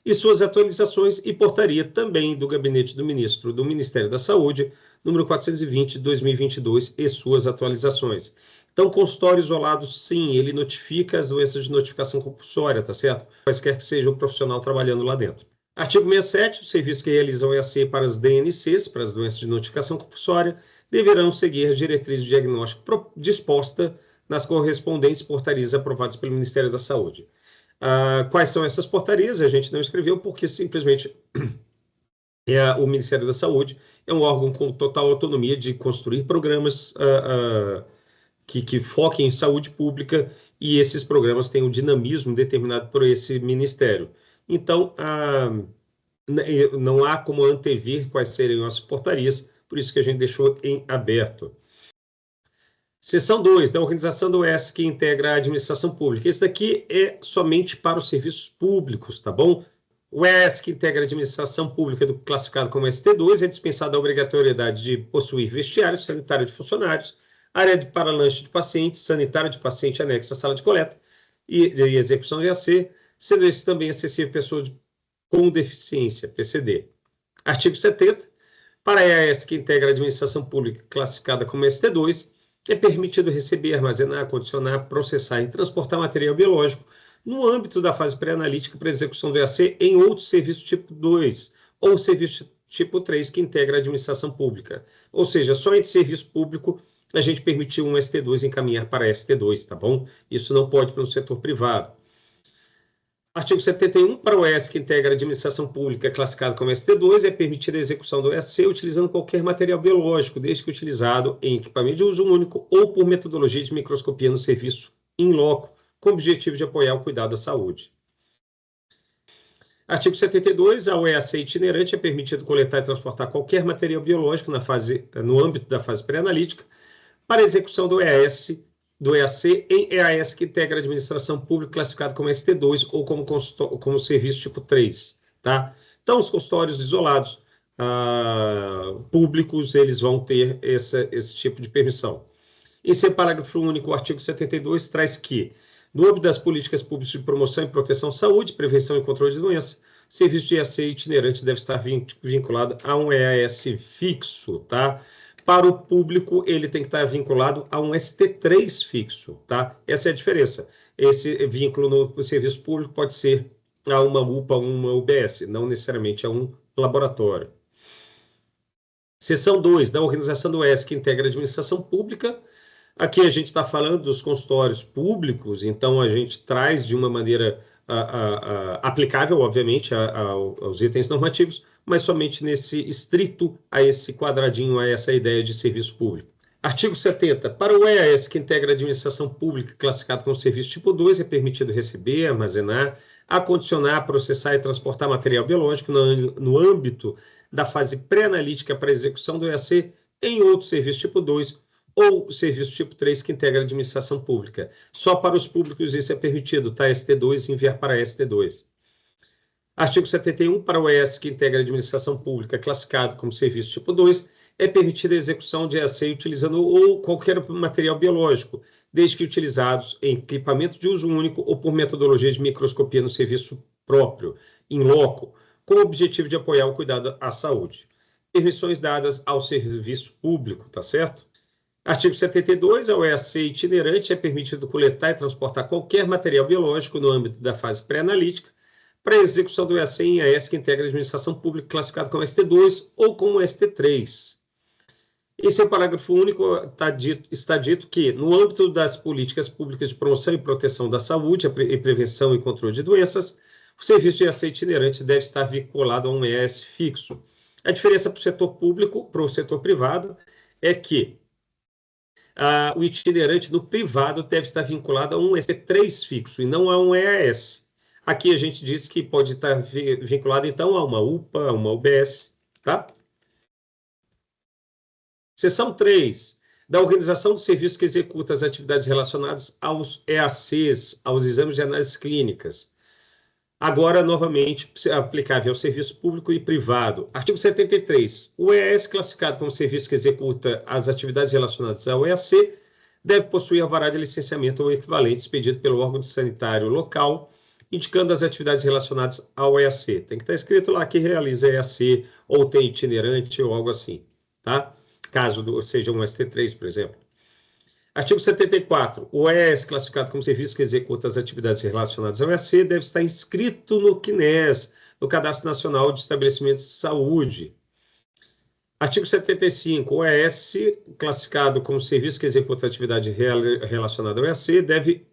e suas atualizações e portaria também do Gabinete do Ministro do Ministério da Saúde, número 420 de 2022 e suas atualizações. Então, consultório isolado, sim, ele notifica as doenças de notificação compulsória, tá certo? Quaisquer que seja o profissional trabalhando lá dentro. Artigo 67. Os serviços que realizam EAC para as DNCs, para as doenças de notificação compulsória, deverão seguir as diretrizes de diagnóstico dispostas nas correspondentes portarias aprovadas pelo Ministério da Saúde. Quais são essas portarias? A gente não escreveu porque simplesmente o Ministério da Saúde é um órgão com total autonomia de construir programas que foquem em saúde pública, e esses programas têm um dinamismo determinado por esse ministério. Então, não há como antever quais seriam as portarias, por isso que a gente deixou em aberto. Seção 2, da organização do OS que integra a administração pública. Esse daqui é somente para os serviços públicos, tá bom? O ES que integra a administração pública, classificado como ST2, é dispensado a obrigatoriedade de possuir vestiário sanitário de funcionários, área de paralanche de pacientes, sanitário de paciente anexo à sala de coleta e execução de AC, sendo esse também acessível a pessoas com deficiência, PCD. Artigo 70. Para a EAS que integra a administração pública classificada como ST2, é permitido receber, armazenar, condicionar, processar e transportar material biológico no âmbito da fase pré-analítica para execução do EAC em outro serviço tipo 2 ou serviço tipo 3 que integra a administração pública. Ou seja, só entre serviço público a gente permitiu um ST2 encaminhar para ST2, tá bom? Isso não pode para o setor privado. Artigo 71, para o ES que integra a administração pública classificado como ST2, é permitida a execução do ESC utilizando qualquer material biológico, desde que utilizado em equipamento de uso único ou por metodologia de microscopia no serviço in loco, com o objetivo de apoiar o cuidado da saúde. Artigo 72, ao EAC itinerante é permitido coletar e transportar qualquer material biológico no âmbito da fase pré-analítica para execução do EAC em EAS que integra a administração pública classificado como ST2 ou como serviço tipo 3, tá? Então, os consultórios isolados públicos, eles vão ter esse tipo de permissão. Em seu parágrafo único, o artigo 72 traz que, no âmbito das políticas públicas de promoção e proteção à saúde, prevenção e controle de doenças, serviço de EAC itinerante deve estar vinculado a um EAS fixo, tá? Para o público, ele tem que estar vinculado a um ST3 fixo, tá? Essa é a diferença. Esse vínculo no serviço público pode ser a uma UPA, uma UBS, não necessariamente a um laboratório. Seção 2, da organização do ES que integra a administração pública. Aqui a gente está falando dos consultórios públicos, então a gente traz de uma maneira aplicável, obviamente, aos itens normativos, mas somente nesse estrito a esse quadradinho, a essa ideia de serviço público. Artigo 70. Para o EAS que integra a administração pública classificado como serviço tipo 2, é permitido receber, armazenar, acondicionar, processar e transportar material biológico no âmbito da fase pré-analítica para execução do EAC em outro serviço tipo 2 ou serviço tipo 3 que integra a administração pública. Só para os públicos isso é permitido, tá? ST2 enviar para ST2. Artigo 71, para o ES que integra a administração pública classificado como serviço tipo 2, é permitida a execução de EAC utilizando ou qualquer material biológico, desde que utilizados em equipamento de uso único ou por metodologia de microscopia no serviço próprio, in loco, com o objetivo de apoiar o cuidado à saúde. Permissões dadas ao serviço público, tá certo? Artigo 72, ao EAC itinerante é permitido coletar e transportar qualquer material biológico no âmbito da fase pré-analítica para a execução do EAC em EAS que integra a administração pública classificado como ST2 ou como ST3. Em seu parágrafo único está dito que, no âmbito das políticas públicas de promoção e proteção da saúde, e prevenção e controle de doenças, o serviço de EAC itinerante deve estar vinculado a um EAS fixo. A diferença para o setor público, para o setor privado, é que o itinerante no privado deve estar vinculado a um ST3 fixo e não a um EAS. Aqui a gente diz que pode estar vinculado, então, a uma UPA, a uma UBS, tá? Seção 3, da organização do serviço que executa as atividades relacionadas aos EACs, aos exames de análises clínicas. Agora, novamente, aplicável ao serviço público e privado. Artigo 73. O EAS classificado como serviço que executa as atividades relacionadas ao EAC deve possuir alvará de licenciamento ou equivalente expedido pelo órgão sanitário local, indicando as atividades relacionadas ao EAC. Tem que estar escrito lá que realiza EAC ou tem itinerante ou algo assim, tá? Caso seja um ST3, por exemplo. Artigo 74. O EAS classificado como serviço que executa as atividades relacionadas ao EAC deve estar inscrito no CNES, no Cadastro Nacional de Estabelecimentos de Saúde. Artigo 75. O EAS classificado como serviço que executa a atividade relacionada ao EAC deve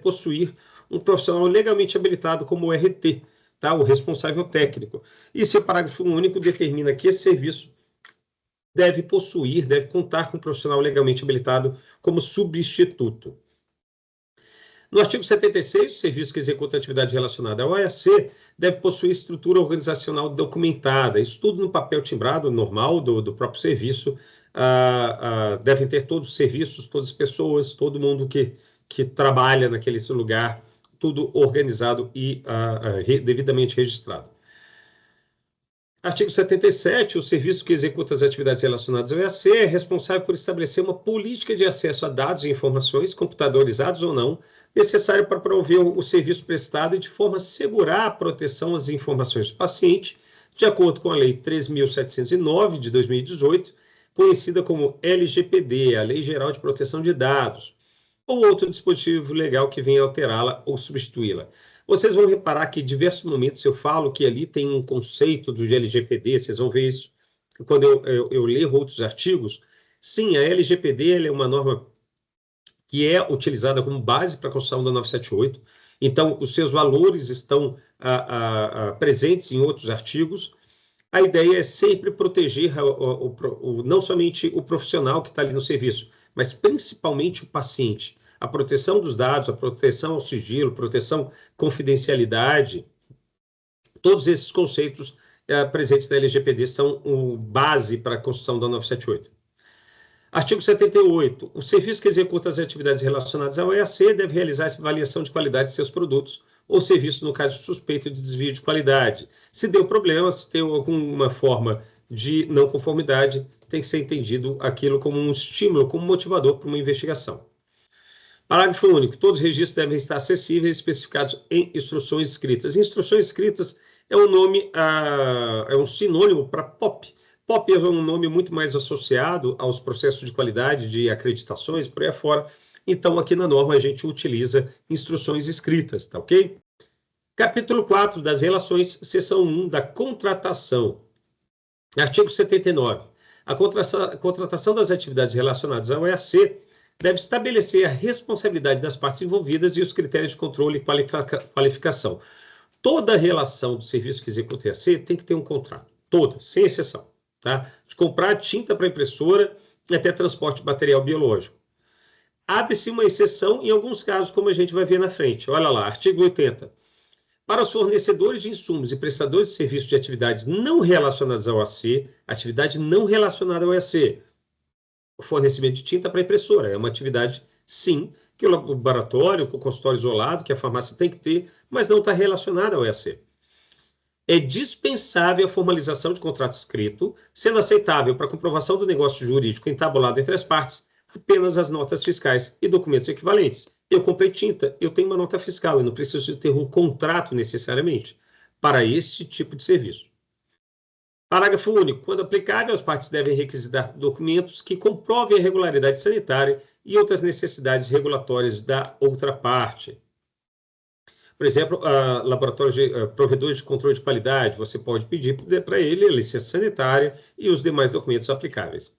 possuir um profissional legalmente habilitado como o RT, tá? O responsável técnico. E seu parágrafo único determina que esse serviço deve contar com um profissional legalmente habilitado como substituto. No artigo 76, o serviço que executa atividade relacionada ao OEAC deve possuir estrutura organizacional documentada, isso tudo no papel timbrado normal do próprio serviço, devem ter todos os serviços, todas as pessoas, todo mundo que trabalha naquele lugar, tudo organizado e devidamente registrado. Artigo 77, o serviço que executa as atividades relacionadas ao EAC é responsável por estabelecer uma política de acesso a dados e informações, computadorizados ou não, necessário para prover o serviço prestado e de forma a assegurar a proteção às informações do paciente, de acordo com a Lei 3.709, de 2018, conhecida como LGPD, a Lei Geral de Proteção de Dados, ou outro dispositivo legal que venha alterá-la ou substituí-la. Vocês vão reparar que em diversos momentos eu falo que ali tem um conceito do LGPD, vocês vão ver isso quando eu leio outros artigos. Sim, a LGPD é uma norma que é utilizada como base para a construção da 978, então os seus valores estão presentes em outros artigos. A ideia é sempre proteger não somente o profissional que está ali no serviço, mas principalmente o paciente. A proteção dos dados, a proteção ao sigilo, proteção à confidencialidade, todos esses conceitos presentes na LGPD são base para a construção da 978. Artigo 78. O serviço que executa as atividades relacionadas ao EAC deve realizar a avaliação de qualidade de seus produtos ou serviços no caso de suspeita de desvio de qualidade. Se deu problema, se tem alguma forma de não conformidade, tem que ser entendido aquilo como um estímulo, como motivador para uma investigação. Parágrafo único. Todos os registros devem estar acessíveis e especificados em instruções escritas. Instruções escritas é um nome, é um sinônimo para POP. POP é um nome muito mais associado aos processos de qualidade, de acreditações, por aí afora. Então, aqui na norma, a gente utiliza instruções escritas, tá ok? Capítulo 4 das relações, seção 1 da contratação. Artigo 79. A contratação das atividades relacionadas ao EAC deve estabelecer a responsabilidade das partes envolvidas e os critérios de controle e qualificação. Toda relação do serviço que executa o EAC tem que ter um contrato, toda, sem exceção. Tá? De comprar tinta para impressora até transporte de material biológico. Abre-se uma exceção em alguns casos, como a gente vai ver na frente. Olha lá, artigo 80. Para os fornecedores de insumos e prestadores de serviços de atividades não relacionadas ao EAC, atividade não relacionada ao EAC, o fornecimento de tinta para impressora é uma atividade, sim, que o laboratório, o consultório isolado, que a farmácia tem que ter, mas não está relacionada ao EAC. É dispensável a formalização de contrato escrito, sendo aceitável para comprovação do negócio jurídico entabulado entre as partes apenas as notas fiscais e documentos equivalentes. Eu comprei tinta, eu tenho uma nota fiscal, eu não preciso ter um contrato necessariamente para este tipo de serviço. Parágrafo único. Quando aplicável, as partes devem requisitar documentos que comprovem a regularidade sanitária e outras necessidades regulatórias da outra parte. Por exemplo, provedores de controle de qualidade, você pode pedir para ele a licença sanitária e os demais documentos aplicáveis.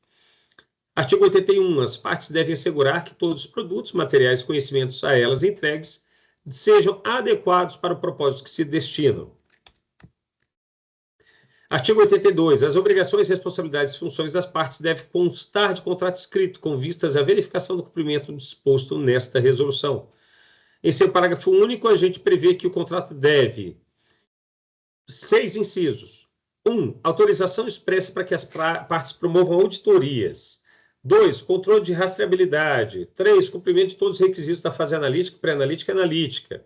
Artigo 81. As partes devem assegurar que todos os produtos, materiais e conhecimentos a elas entregues sejam adequados para o propósito que se destinam. Artigo 82. As obrigações, responsabilidades e funções das partes devem constar de contrato escrito, com vistas à verificação do cumprimento disposto nesta resolução. Em seu parágrafo único, a gente prevê que o contrato deve 6 incisos. 1. Autorização expressa para que as partes promovam auditorias. 2. Controle de rastreabilidade. 3. Cumprimento de todos os requisitos da fase analítica, pré-analítica e analítica.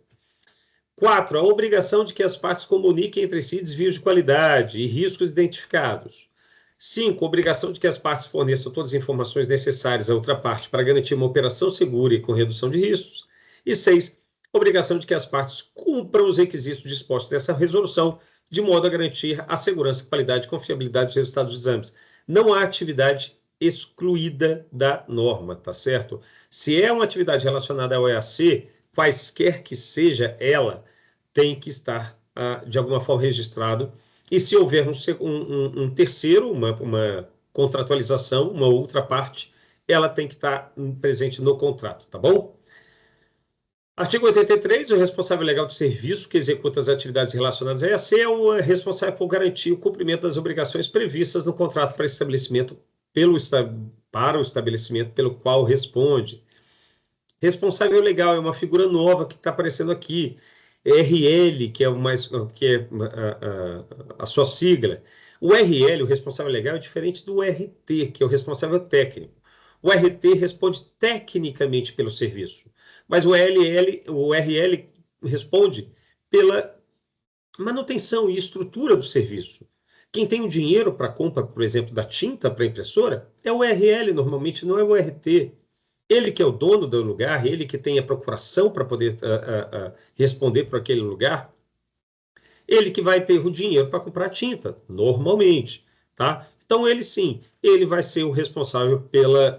4. A obrigação de que as partes comuniquem entre si desvios de qualidade e riscos identificados. 5. Obrigação de que as partes forneçam todas as informações necessárias à outra parte para garantir uma operação segura e com redução de riscos. E 6. Obrigação de que as partes cumpram os requisitos dispostos nessa resolução, de modo a garantir a segurança, qualidade e confiabilidade dos resultados dos exames. Não há atividade excluída da norma, tá certo? Se é uma atividade relacionada ao EAC, quaisquer que seja ela, tem que estar, de alguma forma, registrado. E se houver um terceiro, uma contratualização, uma outra parte, ela tem que estar presente no contrato, tá bom? Artigo 83, o responsável legal do serviço que executa as atividades relacionadas a EAC é o responsável por garantir o cumprimento das obrigações previstas no contrato para estabelecimento para o estabelecimento pelo qual responde. Responsável legal é uma figura nova que está aparecendo aqui. RL, que é a sua sigla. O RL, o responsável legal, é diferente do RT, que é o responsável técnico. O RT responde tecnicamente pelo serviço, mas o RL responde pela manutenção e estrutura do serviço. Quem tem o dinheiro para a compra, por exemplo, da tinta para a impressora, é o RL, normalmente, não é o RT. Ele que é o dono do lugar, ele que tem a procuração para poder responder para aquele lugar, ele que vai ter o dinheiro para comprar tinta, normalmente, tá? Então, ele sim, ele vai ser o responsável pelo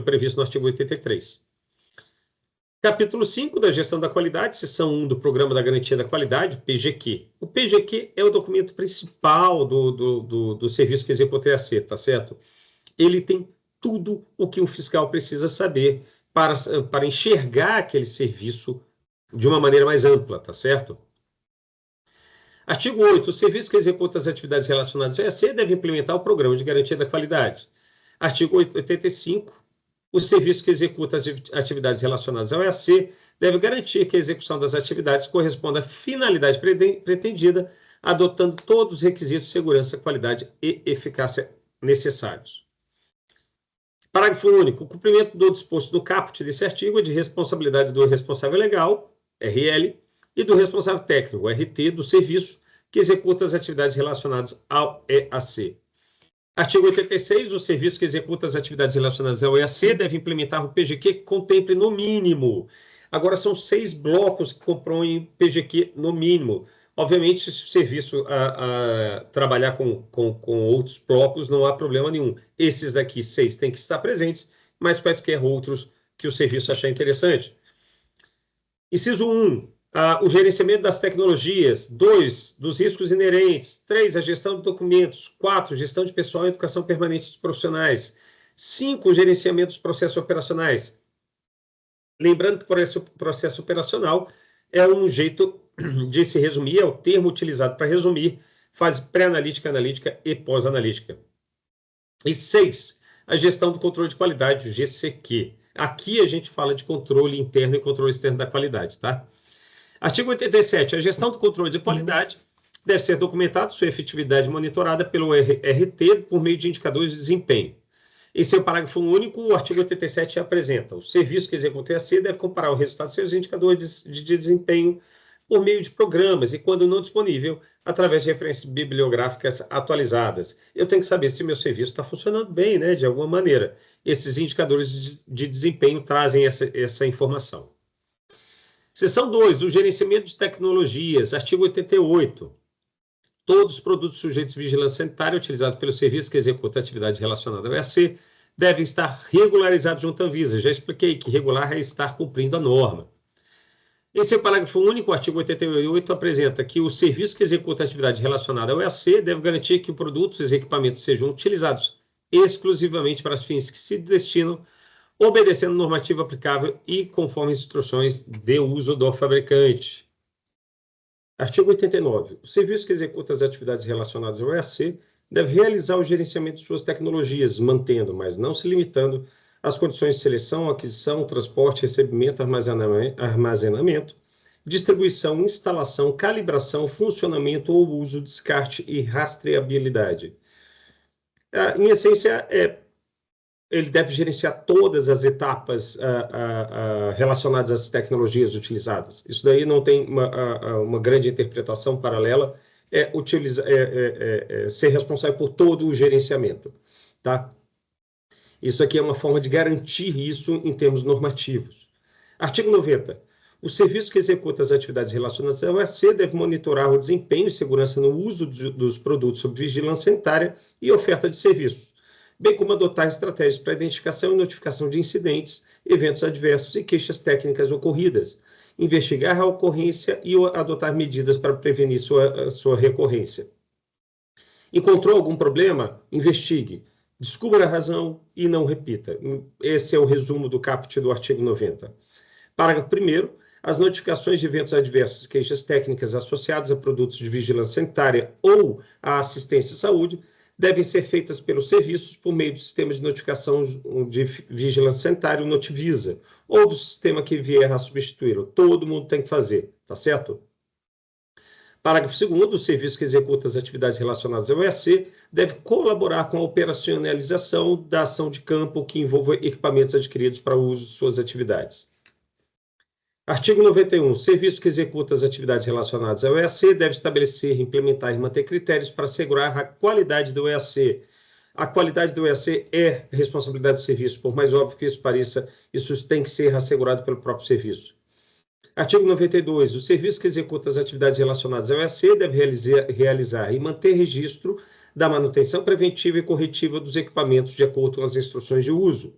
previsto no artigo 83. Capítulo 5 da gestão da qualidade, seção 1 do Programa da Garantia da Qualidade, o PGQ. O PGQ é o documento principal do serviço que executa o EAC, tá certo? Ele tem tudo o que o fiscal precisa saber para enxergar aquele serviço de uma maneira mais ampla, tá certo? Artigo 8. O serviço que executa as atividades relacionadas ao EAC deve implementar o Programa de Garantia da Qualidade. Artigo 85. O serviço que executa as atividades relacionadas ao EAC deve garantir que a execução das atividades corresponda à finalidade pretendida, adotando todos os requisitos de segurança, qualidade e eficácia necessários. Parágrafo único. O cumprimento do disposto no caput desse artigo é de responsabilidade do responsável legal, RL, e do responsável técnico, RT, do serviço que executa as atividades relacionadas ao EAC. Artigo 86. O serviço que executa as atividades relacionadas ao EAC deve implementar o PGQ que contemple no mínimo. Agora, são 6 blocos que compõem o PGQ no mínimo. Obviamente, se o serviço trabalhar com outros blocos, não há problema nenhum. Esses daqui, 6, têm que estar presentes, mas quaisquer outros que o serviço achar interessante. Inciso 1. O gerenciamento das tecnologias. 2. Dos riscos inerentes. 3. A gestão de documentos. 4. Gestão de pessoal e educação permanente dos profissionais. 5. O gerenciamento dos processos operacionais. Lembrando que o processo operacional é um jeito de se resumir, é o termo utilizado para resumir fase pré-analítica, analítica e pós-analítica. E 6. A gestão do controle de qualidade, o GCQ. Aqui a gente fala de controle interno e controle externo da qualidade, tá? Artigo 87. A gestão do controle de qualidade deve ser documentada, sua efetividade monitorada pelo RT por meio de indicadores de desempenho. Em seu parágrafo único, o artigo 87 apresenta: o serviço que executa o EAC deve comparar o resultado dos seus indicadores de desempenho por meio de programas e, quando não disponível, através de referências bibliográficas atualizadas. Eu tenho que saber se meu serviço está funcionando bem, né, de alguma maneira. Esses indicadores de desempenho trazem essa informação. Seção 2, do gerenciamento de tecnologias, artigo 88. Todos os produtos sujeitos à vigilância sanitária utilizados pelo serviço que executa atividade relacionada ao EAC devem estar regularizados junto à Anvisa. Já expliquei que regular é estar cumprindo a norma. Em seu parágrafo único, o artigo 88 apresenta que o serviço que executa a atividade relacionada ao EAC deve garantir que os produtos e equipamentos sejam utilizados exclusivamente para os fins que se destinam, obedecendo a normativa aplicável e conforme as instruções de uso do fabricante. Artigo 89. O serviço que executa as atividades relacionadas ao EAC deve realizar o gerenciamento de suas tecnologias, mantendo, mas não se limitando, as condições de seleção, aquisição, transporte, recebimento, armazenamento, distribuição, instalação, calibração, funcionamento ou uso, descarte e rastreabilidade. Em essência, ele deve gerenciar todas as etapas relacionadas às tecnologias utilizadas. Isso daí não tem uma grande interpretação paralela, ser responsável por todo o gerenciamento, tá? Isso aqui é uma forma de garantir isso em termos normativos. Artigo 90. O serviço que executa as atividades relacionadas ao EAC deve monitorar o desempenho e segurança no uso dos produtos sob vigilância sanitária e oferta de serviços, bem como adotar estratégias para identificação e notificação de incidentes, eventos adversos e queixas técnicas ocorridas, investigar a ocorrência e adotar medidas para prevenir sua recorrência. Encontrou algum problema? Investigue. Descubra a razão e não repita. Esse é o resumo do caput do artigo 90. Parágrafo 1º. As notificações de eventos adversos e queixas técnicas associadas a produtos de vigilância sanitária ou à assistência à saúde devem ser feitas pelos serviços por meio do sistema de notificação de vigilância sanitária, o Notivisa, ou do sistema que vier a substituí-lo. Todo mundo tem que fazer, tá certo? Parágrafo 2º, o serviço que executa as atividades relacionadas ao EAC deve colaborar com a operacionalização da ação de campo que envolva equipamentos adquiridos para o uso de suas atividades. Artigo 91. O serviço que executa as atividades relacionadas ao EAC deve estabelecer, implementar e manter critérios para assegurar a qualidade do EAC. A qualidade do EAC é responsabilidade do serviço, por mais óbvio que isso pareça, isso tem que ser assegurado pelo próprio serviço. Artigo 92. O serviço que executa as atividades relacionadas ao EAC deve realizar e manter registro da manutenção preventiva e corretiva dos equipamentos de acordo com as instruções de uso.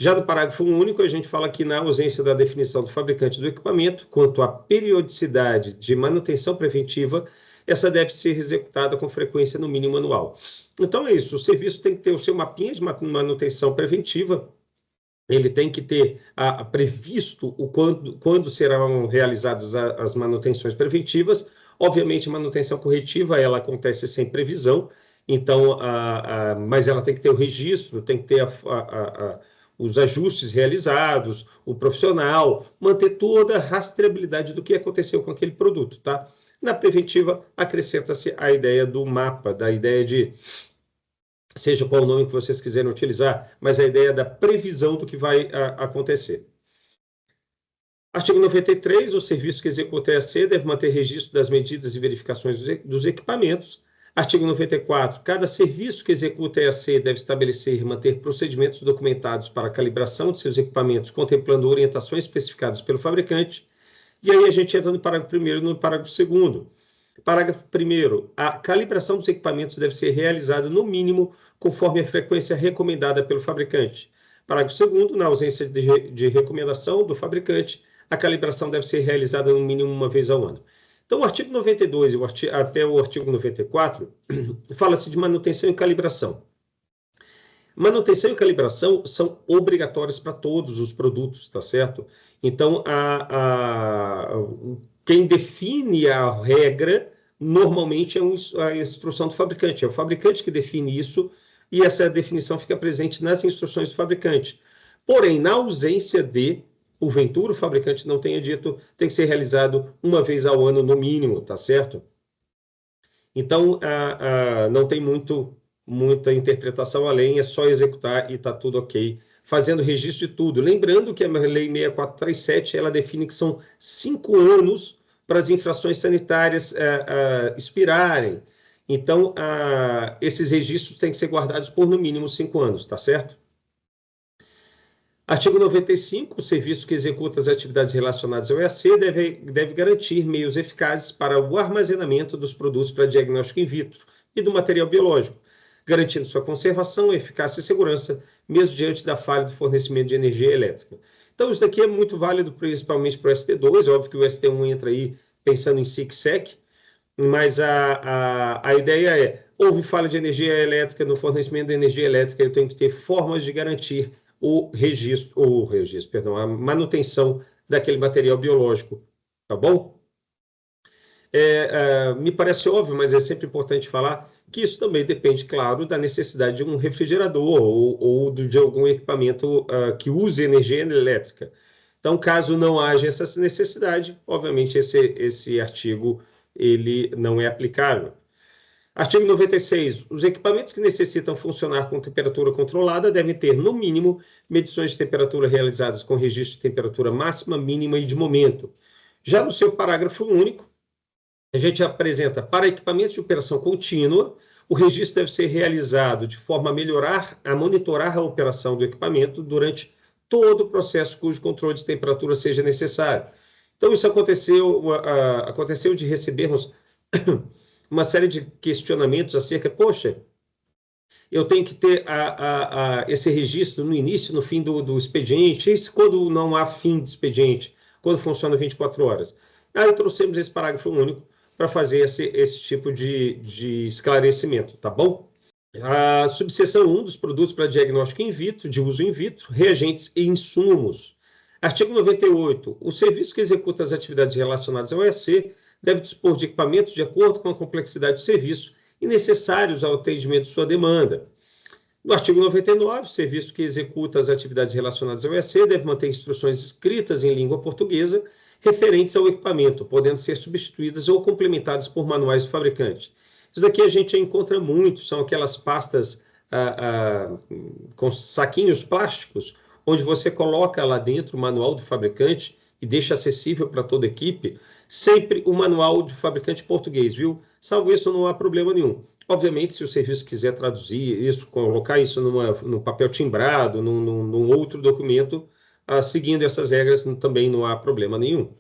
Já no parágrafo único, a gente fala que na ausência da definição do fabricante do equipamento, quanto à periodicidade de manutenção preventiva, essa deve ser executada com frequência no mínimo anual. Então é isso, o serviço tem que ter o seu mapinha de manutenção preventiva, ele tem que ter previsto quando serão realizadas as manutenções preventivas. Obviamente, a manutenção corretiva, ela acontece sem previsão, então, mas ela tem que ter o registro, tem que ter os ajustes realizados, o profissional, manter toda a rastreabilidade do que aconteceu com aquele produto, tá? Na preventiva, acrescenta-se a ideia do mapa, da ideia de, seja qual o nome que vocês quiserem utilizar, mas a ideia da previsão do que vai acontecer. Artigo 93, o serviço que executa a EAC deve manter registro das medidas e verificações dos equipamentos. Artigo 94. Cada serviço que executa a EAC deve estabelecer e manter procedimentos documentados para a calibração de seus equipamentos, contemplando orientações especificadas pelo fabricante. E aí a gente entra no parágrafo 1º e no parágrafo 2º. Parágrafo 1º. A calibração dos equipamentos deve ser realizada, no mínimo, conforme a frequência recomendada pelo fabricante. Parágrafo 2º. Na ausência de recomendação do fabricante, a calibração deve ser realizada, no mínimo, uma vez ao ano. Então, o artigo 92 até o artigo 94 fala-se de manutenção e calibração. Manutenção e calibração são obrigatórios para todos os produtos, tá certo? Então, quem define a regra, normalmente, é a instrução do fabricante. É o fabricante que define isso e essa definição fica presente nas instruções do fabricante. Porém, na ausência de, porventura, o fabricante não tenha dito, tem que ser realizado uma vez ao ano, no mínimo, tá certo? Então, não tem muita interpretação além, é só executar e está tudo ok, fazendo registro de tudo. Lembrando que a Lei 6437, ela define que são 5 anos para as infrações sanitárias expirarem. Então, esses registros têm que ser guardados por, no mínimo, 5 anos, tá certo? Artigo 95, o serviço que executa as atividades relacionadas ao EAC deve garantir meios eficazes para o armazenamento dos produtos para diagnóstico in vitro e do material biológico, garantindo sua conservação, eficácia e segurança, mesmo diante da falha do fornecimento de energia elétrica. Então, isso daqui é muito válido principalmente para o ST2, óbvio que o ST1 entra aí pensando em SIC-SEC, mas a ideia é, houve falha de energia elétrica no fornecimento de energia elétrica, eu tenho que ter formas de garantir a manutenção daquele material biológico, tá bom? Me parece óbvio, mas é sempre importante falar que isso também depende, claro, da necessidade de um refrigerador ou de algum equipamento que use energia elétrica. Então, caso não haja essa necessidade, obviamente esse artigo ele não é aplicável. Artigo 96. Os equipamentos que necessitam funcionar com temperatura controlada devem ter, no mínimo, medições de temperatura realizadas com registro de temperatura máxima, mínima e de momento. Já no seu parágrafo único, a gente apresenta, para equipamentos de operação contínua, o registro deve ser realizado de forma a monitorar a operação do equipamento durante todo o processo cujo controle de temperatura seja necessário. Então, isso aconteceu de recebermos uma série de questionamentos acerca, poxa, eu tenho que ter esse registro no início, no fim do expediente, e quando não há fim de expediente, quando funciona 24 horas. Aí trouxemos esse parágrafo único para fazer esse tipo de esclarecimento, tá bom? A subseção 1 dos produtos para diagnóstico in vitro, de uso in vitro, reagentes e insumos. Artigo 98. O serviço que executa as atividades relacionadas ao EAC deve dispor de equipamentos de acordo com a complexidade do serviço e necessários ao atendimento de sua demanda. No artigo 99, o serviço que executa as atividades relacionadas ao EAC deve manter instruções escritas em língua portuguesa referentes ao equipamento, podendo ser substituídas ou complementadas por manuais do fabricante. Isso daqui a gente encontra muito, são aquelas pastas com saquinhos plásticos, onde você coloca lá dentro o manual do fabricante e deixa acessível para toda a equipe, sempre o manual do fabricante português, viu? Salvo isso, não há problema nenhum. Obviamente, se o serviço quiser traduzir isso, colocar isso num papel timbrado, num outro documento, seguindo essas regras, também não há problema nenhum.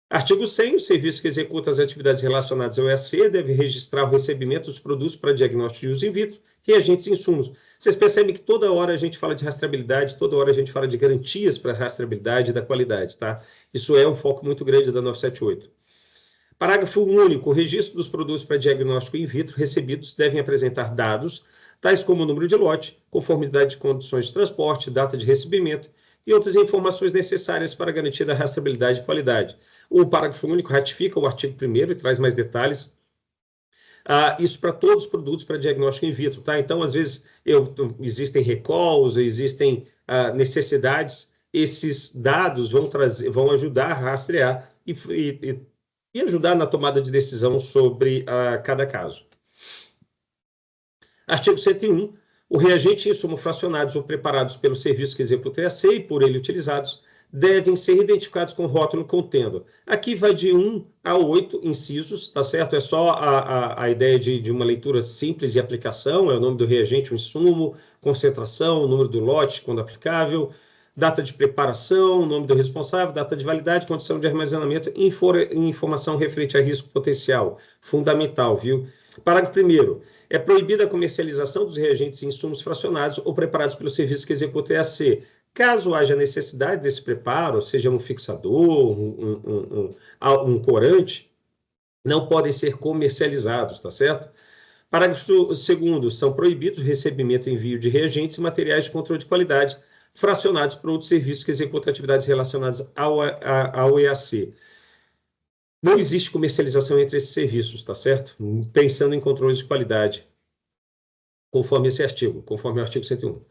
Artigo 100, o serviço que executa as atividades relacionadas ao EAC deve registrar o recebimento dos produtos para diagnóstico de uso in vitro, reagentes e insumos. Vocês percebem que toda hora a gente fala de rastreabilidade, toda hora a gente fala de garantias para a rastreabilidade e da qualidade, tá? Isso é um foco muito grande da 978. Parágrafo único. O registro dos produtos para diagnóstico in vitro recebidos devem apresentar dados, tais como o número de lote, conformidade de condições de transporte, data de recebimento e outras informações necessárias para garantir a rastreabilidade e qualidade. O parágrafo único ratifica o artigo 1º e traz mais detalhes. Isso para todos os produtos para diagnóstico in vitro, tá? Então, às vezes, existem recalls, existem necessidades, esses dados vão ajudar a rastrear e ajudar na tomada de decisão sobre cada caso. Artigo 101. O reagente e insumo fracionados ou preparados pelo serviço que executa EAC e por ele utilizados devem ser identificados com rótulo contendo. Aqui vai de 1 a 8 incisos, tá certo? É só a ideia de uma leitura simples e aplicação, é o nome do reagente, o insumo, concentração, o número do lote, quando aplicável, data de preparação, nome do responsável, data de validade, condição de armazenamento e informação referente a risco potencial. Fundamental, viu? Parágrafo 1º. É proibida a comercialização dos reagentes e insumos fracionados ou preparados pelo serviço que executa EAC. Caso haja necessidade desse preparo, seja um fixador, um corante, não podem ser comercializados, tá certo? Parágrafo 2º. São proibidos o recebimento e envio de reagentes e materiais de controle de qualidade fracionados por outros serviços que executam atividades relacionadas ao EAC. Não existe comercialização entre esses serviços, tá certo? Pensando em controles de qualidade, conforme esse artigo, conforme o artigo 101.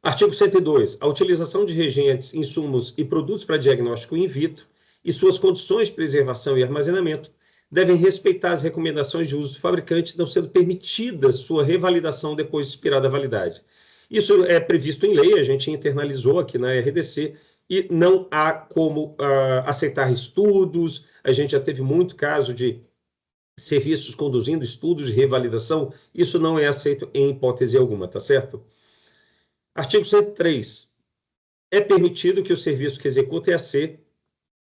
Artigo 102. A utilização de reagentes, insumos e produtos para diagnóstico in vitro e suas condições de preservação e armazenamento devem respeitar as recomendações de uso do fabricante, não sendo permitida sua revalidação depois de expirada a validade. Isso é previsto em lei, a gente internalizou aqui na RDC, e não há como aceitar estudos. A gente já teve muito caso de serviços conduzindo estudos de revalidação, isso não é aceito em hipótese alguma, tá certo? Artigo 103. É permitido que o serviço que executa EAC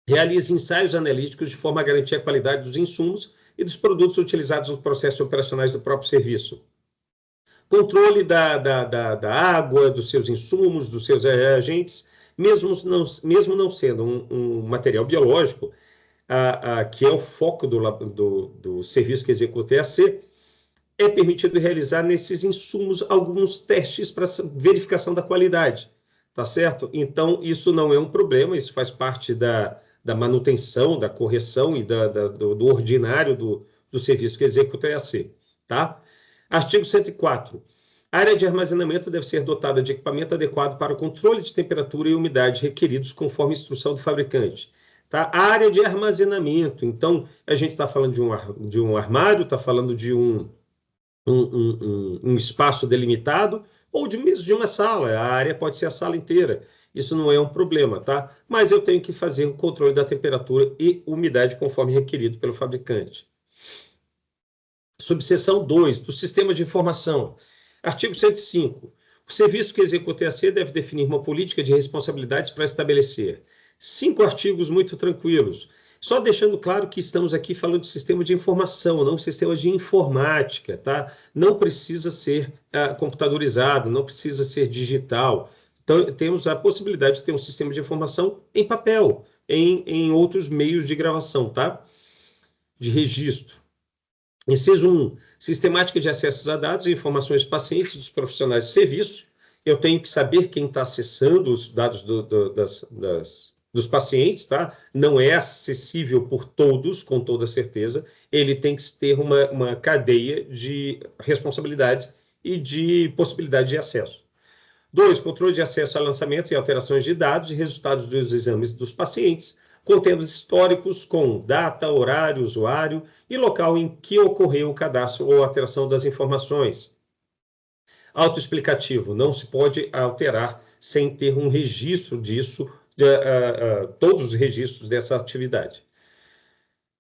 realize ensaios analíticos de forma a garantir a qualidade dos insumos e dos produtos utilizados nos processos operacionais do próprio serviço. Controle da água, dos seus insumos, dos seus reagentes, mesmo não sendo um material biológico, que é o foco do serviço que executa EAC, é permitido realizar nesses insumos alguns testes para verificação da qualidade, tá certo? Então, isso não é um problema, isso faz parte da manutenção, da correção e do ordinário do serviço que executa EAC, tá? Artigo 104. A área de armazenamento deve ser dotada de equipamento adequado para o controle de temperatura e umidade requeridos conforme instrução do fabricante. Tá? A área de armazenamento, então, a gente está falando de um armário, está falando de um espaço delimitado, ou mesmo de uma sala. A área pode ser a sala inteira. Isso não é um problema, tá? Mas eu tenho que fazer o controle da temperatura e umidade conforme requerido pelo fabricante. Subseção 2, do Sistema de Informação. Artigo 105. O serviço que executa EAC deve definir uma política de responsabilidades para estabelecer 5 artigos muito tranquilos. Só deixando claro que estamos aqui falando de sistema de informação, não sistema de informática, tá? Não precisa ser computadorizado, não precisa ser digital. Então, temos a possibilidade de ter um sistema de informação em papel, em outros meios de gravação, tá? De registro. Inciso 1, sistemática de acessos a dados e informações pacientes dos profissionais de serviço. Eu tenho que saber quem está acessando os dados dos pacientes, tá? Não é acessível por todos, com toda certeza. Ele tem que ter uma cadeia de responsabilidades e de possibilidade de acesso. 2, controle de acesso a lançamento e alterações de dados e resultados dos exames dos pacientes, contendo históricos com data, horário, usuário e local em que ocorreu o cadastro ou alteração das informações. Autoexplicativo, não se pode alterar sem ter um registro disso, todos os registros dessa atividade.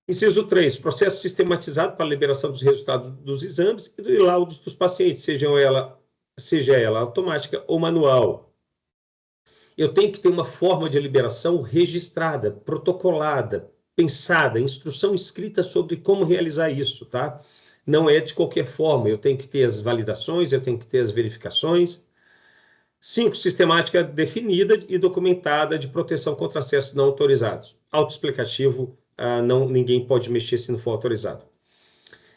Inciso 3, processo sistematizado para a liberação dos resultados dos exames e laudos dos pacientes, seja ela automática ou manual. Eu tenho que ter uma forma de liberação registrada, protocolada, pensada, instrução escrita sobre como realizar isso, tá? Não é de qualquer forma, eu tenho que ter as validações, eu tenho que ter as verificações. 5, sistemática definida e documentada de proteção contra acessos não autorizados. Autoexplicativo, ninguém pode mexer se não for autorizado.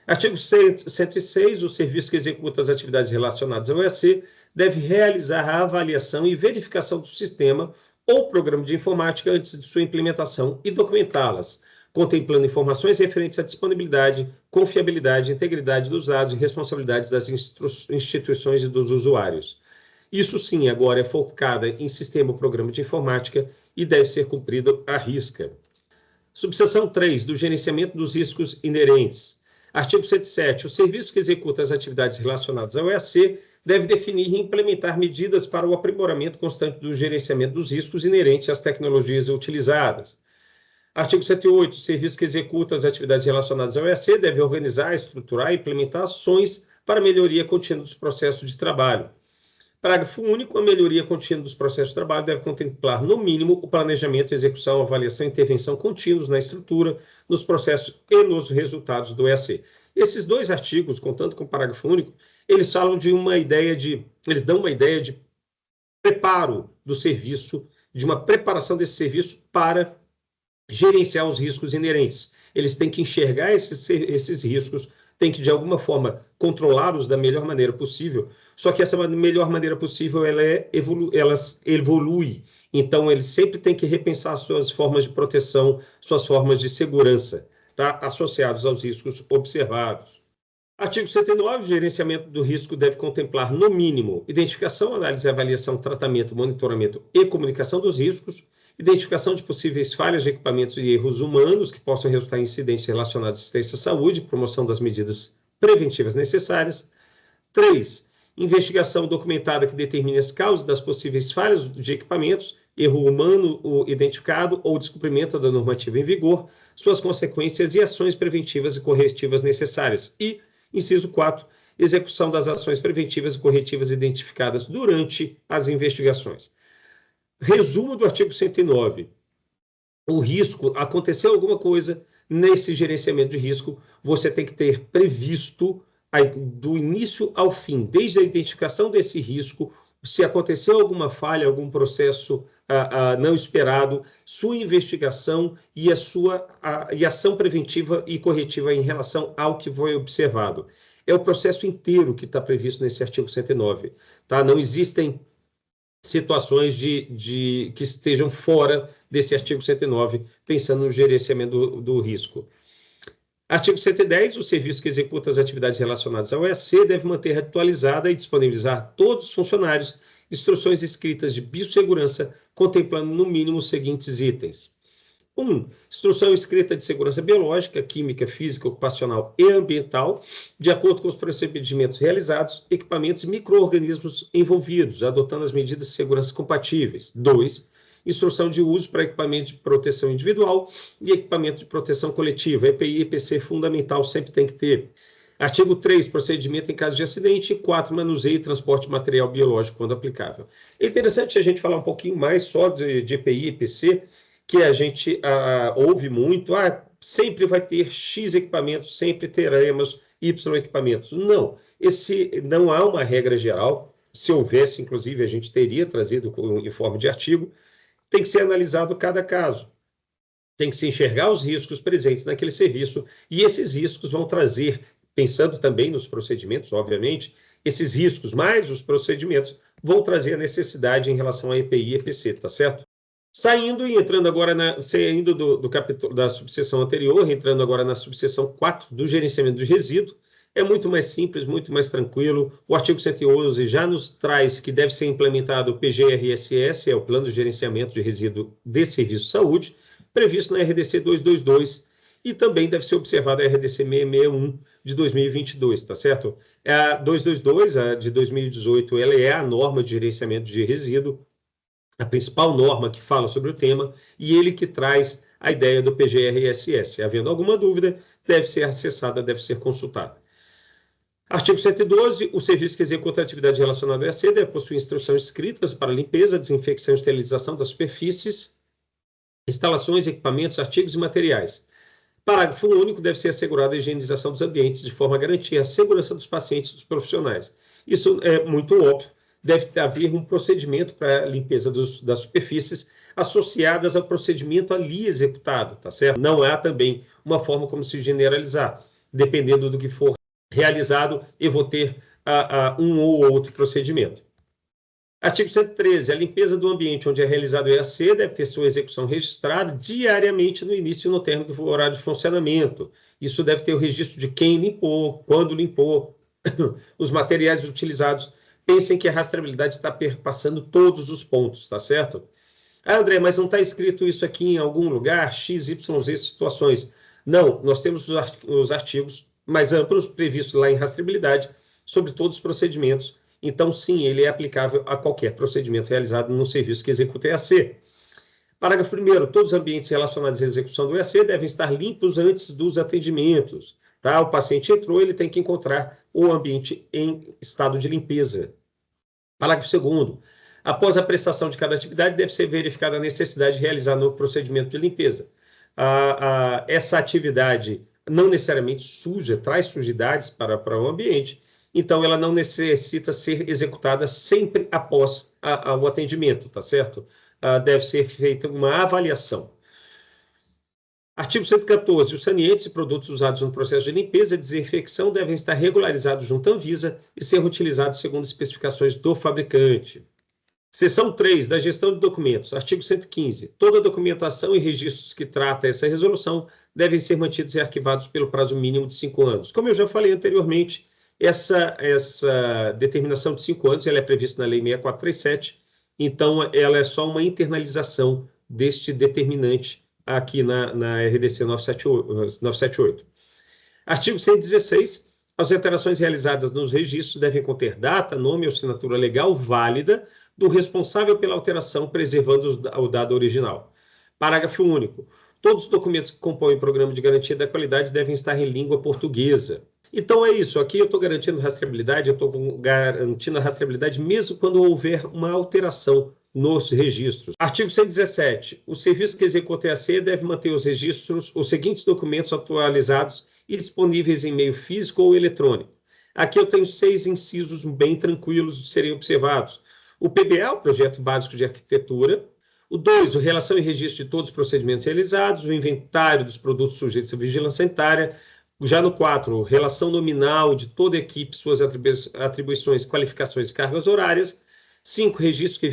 Artigo 106, o serviço que executa as atividades relacionadas ao EAC deve realizar a avaliação e verificação do sistema ou programa de informática antes de sua implementação e documentá-las, contemplando informações referentes à disponibilidade, confiabilidade, integridade dos dados e responsabilidades das instituições e dos usuários. Isso sim, agora é focada em sistema ou programa de informática e deve ser cumprido à risca. Subseção 3, do gerenciamento dos riscos inerentes. Artigo 107. O serviço que executa as atividades relacionadas ao EAC deve definir e implementar medidas para o aprimoramento constante do gerenciamento dos riscos inerentes às tecnologias utilizadas. Artigo 108. O serviço que executa as atividades relacionadas ao EAC deve organizar, estruturar e implementar ações para melhoria contínua dos processos de trabalho. Parágrafo único. A melhoria contínua dos processos de trabalho deve contemplar, no mínimo, o planejamento, execução, avaliação e intervenção contínuos na estrutura, nos processos e nos resultados do EAC. Esses dois artigos, contando com o parágrafo único, eles falam de eles dão uma ideia de preparo do serviço, de uma preparação desse serviço para gerenciar os riscos inerentes. Eles têm que enxergar esses riscos, têm que, de alguma forma, controlá-los da melhor maneira possível, só que essa melhor maneira possível, ela evolui. Então, eles sempre têm que repensar suas formas de proteção, suas formas de segurança, tá? Associados aos riscos observados. Artigo 109, o gerenciamento do risco deve contemplar, no mínimo, identificação, análise, avaliação, tratamento, monitoramento e comunicação dos riscos, identificação de possíveis falhas de equipamentos e erros humanos que possam resultar em incidentes relacionados à assistência à saúde, promoção das medidas preventivas necessárias. 3. Investigação documentada que determine as causas das possíveis falhas de equipamentos, erro humano identificado ou descumprimento da normativa em vigor, suas consequências e ações preventivas e corretivas necessárias. E, inciso 4, execução das ações preventivas e corretivas identificadas durante as investigações. Resumo do artigo 109. O risco, aconteceu alguma coisa nesse gerenciamento de risco, você tem que ter previsto do início ao fim, desde a identificação desse risco, se aconteceu alguma falha, algum processo não esperado, sua investigação e a ação preventiva e corretiva em relação ao que foi observado. É o processo inteiro que está previsto nesse artigo 109. Tá? Não existem situações que estejam fora desse artigo 109, pensando no gerenciamento do risco. Artigo 110, o serviço que executa as atividades relacionadas ao EAC deve manter atualizada e disponibilizar a todos os funcionários instruções escritas de biossegurança, contemplando no mínimo os seguintes itens. 1. Instrução escrita de segurança biológica, química, física, ocupacional e ambiental, de acordo com os procedimentos realizados, equipamentos e micro-organismos envolvidos, adotando as medidas de segurança compatíveis. 2. Instrução de uso para equipamento de proteção individual e equipamento de proteção coletiva. EPI e EPC fundamental, sempre tem que ter. Artigo 3, procedimento em caso de acidente. 4, manuseio e transporte de material biológico, quando aplicável. É interessante a gente falar um pouquinho mais só de EPI e EPC, que a gente ouve muito, sempre vai ter X equipamentos, sempre teremos Y equipamentos. Não, não há uma regra geral. Se houvesse, inclusive, a gente teria trazido em forma de artigo. Tem que ser analisado cada caso. Tem que se enxergar os riscos presentes naquele serviço, e esses riscos vão trazer, pensando também nos procedimentos, obviamente, esses riscos mais os procedimentos vão trazer a necessidade em relação a EPI e EPC, tá certo? Saindo e entrando agora saindo do capítulo da subseção anterior, entrando agora na subseção 4 do gerenciamento de resíduo, é muito mais simples, muito mais tranquilo. O artigo 111 já nos traz que deve ser implementado o PGRSS, é o Plano de Gerenciamento de Resíduo de Serviço de Saúde, previsto na RDC 222, e também deve ser observado a RDC 661 de 2022, tá certo? A 222, a de 2018, ela é a norma de gerenciamento de resíduo, a principal norma que fala sobre o tema, e ele que traz a ideia do PGRSS. Havendo alguma dúvida, deve ser acessada, deve ser consultada. Artigo 112, o serviço que executa a atividade relacionada ao EAC deve possuir instruções escritas para limpeza, desinfecção e esterilização das superfícies, instalações, equipamentos, artigos e materiais. Parágrafo único, deve ser assegurada a higienização dos ambientes de forma a garantir a segurança dos pacientes e dos profissionais. Isso é muito óbvio. Deve haver um procedimento para a limpeza das superfícies associadas ao procedimento ali executado, tá certo? Não há também uma forma como se generalizar. Dependendo do que for realizado, eu vou ter um ou outro procedimento. Artigo 113. A limpeza do ambiente onde é realizado o EAC deve ter sua execução registrada diariamente no início e no término do horário de funcionamento. Isso deve ter o registro de quem limpou, quando limpou, os materiais utilizados. Pensem que a rastreabilidade está perpassando todos os pontos, tá certo? Ah, André, mas não está escrito isso aqui em algum lugar? X, Y, Z situações. Não, nós temos os artigos mais amplos previstos lá em rastreabilidade sobre todos os procedimentos. Então, sim, ele é aplicável a qualquer procedimento realizado no serviço que executa EAC. Parágrafo 1º. Todos os ambientes relacionados à execução do EAC devem estar limpos antes dos atendimentos. Tá? O paciente entrou, ele tem que encontrar o ambiente em estado de limpeza. Parágrafo 2º. Após a prestação de cada atividade, deve ser verificada a necessidade de realizar novo procedimento de limpeza. Essa atividade não necessariamente suja, traz sujidades para o ambiente, então ela não necessita ser executada sempre após o atendimento, tá certo? Deve ser feita uma avaliação. Artigo 114. Os saneantes e produtos usados no processo de limpeza e desinfecção devem estar regularizados junto à Anvisa e ser utilizados segundo especificações do fabricante. Seção 3, da gestão de documentos. Artigo 115. Toda documentação e registros que trata essa resolução devem ser mantidos e arquivados pelo prazo mínimo de 5 anos. Como eu já falei anteriormente, essa determinação de 5 anos ela é prevista na Lei 6437, então ela é só uma internalização deste determinante aqui na RDC 978. Artigo 116. As alterações realizadas nos registros devem conter data, nome ou assinatura legal válida do responsável pela alteração, preservando o dado original. Parágrafo único. Todos os documentos que compõem o programa de garantia da qualidade devem estar em língua portuguesa. Então é isso, aqui eu estou garantindo rastreabilidade, eu estou garantindo a rastreabilidade mesmo quando houver uma alteração nos registros. Artigo 117. O serviço que executa o EAC deve manter os registros, os seguintes documentos atualizados e disponíveis em meio físico ou eletrônico. Aqui eu tenho 6 incisos bem tranquilos de serem observados. O PBA, o Projeto Básico de Arquitetura. O 2, o relação e registro de todos os procedimentos realizados. O inventário dos produtos sujeitos à vigilância sanitária. Já no 4, relação nominal de toda a equipe, suas atribuições, qualificações e cargas horárias. 5, registro que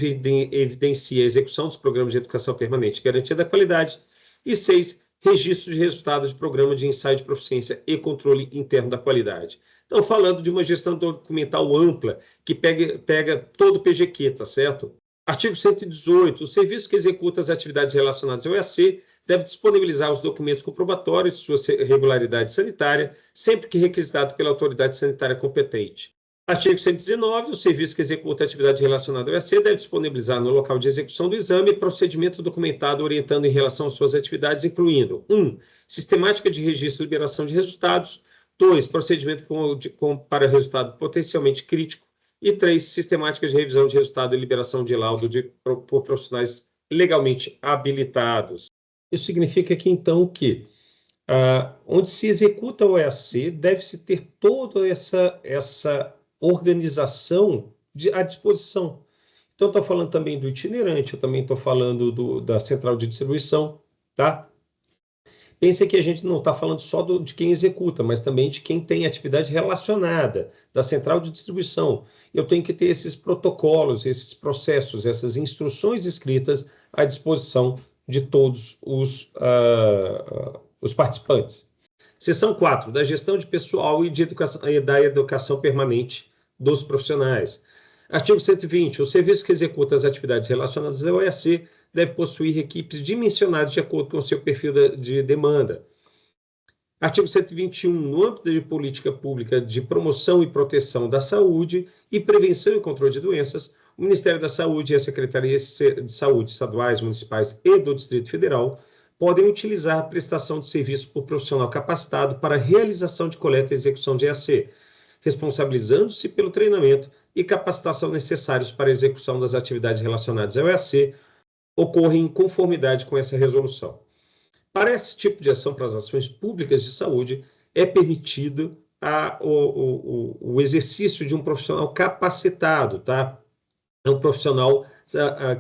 evidencia a execução dos programas de educação permanente e garantia da qualidade. E 6, registro de resultados de programa de ensaio de proficiência e controle interno da qualidade. Então, falando de uma gestão documental ampla, que pega todo o PGQ, tá certo? Artigo 118. O serviço que executa as atividades relacionadas ao EAC deve disponibilizar os documentos comprobatórios de sua regularidade sanitária, sempre que requisitado pela autoridade sanitária competente. Artigo 119. O serviço que executa a atividade relacionada ao EAC deve disponibilizar no local de execução do exame procedimento documentado orientando em relação às suas atividades, incluindo 1. Sistemática de registro e liberação de resultados. 2. Procedimento para resultado potencialmente crítico. E 3. Sistemática de revisão de resultado e liberação de laudo por profissionais legalmente habilitados. Isso significa que, então, que onde se executa o EAC, deve-se ter toda essa organização à disposição. Então, estou falando também do itinerante, eu também estou falando da central de distribuição, tá? Pense que a gente não está falando só de quem executa, mas também de quem tem atividade relacionada, da central de distribuição. Eu tenho que ter esses protocolos, esses processos, essas instruções escritas à disposição de todos os participantes. Seção 4, da gestão de pessoal e da educação permanente dos profissionais. Artigo 120, o serviço que executa as atividades relacionadas ao EAC deve possuir equipes dimensionadas de acordo com o seu perfil de demanda. Artigo 121, no âmbito de política pública de promoção e proteção da saúde e prevenção e controle de doenças, o Ministério da Saúde e a Secretaria de Saúde estaduais, municipais e do Distrito Federal podem utilizar a prestação de serviço por profissional capacitado para a realização de coleta e execução de EAC, responsabilizando-se pelo treinamento e capacitação necessários para a execução das atividades relacionadas ao EAC, ocorrem em conformidade com essa resolução. Para esse tipo de ação, para as ações públicas de saúde, é permitido o exercício de um profissional capacitado, tá? É um profissional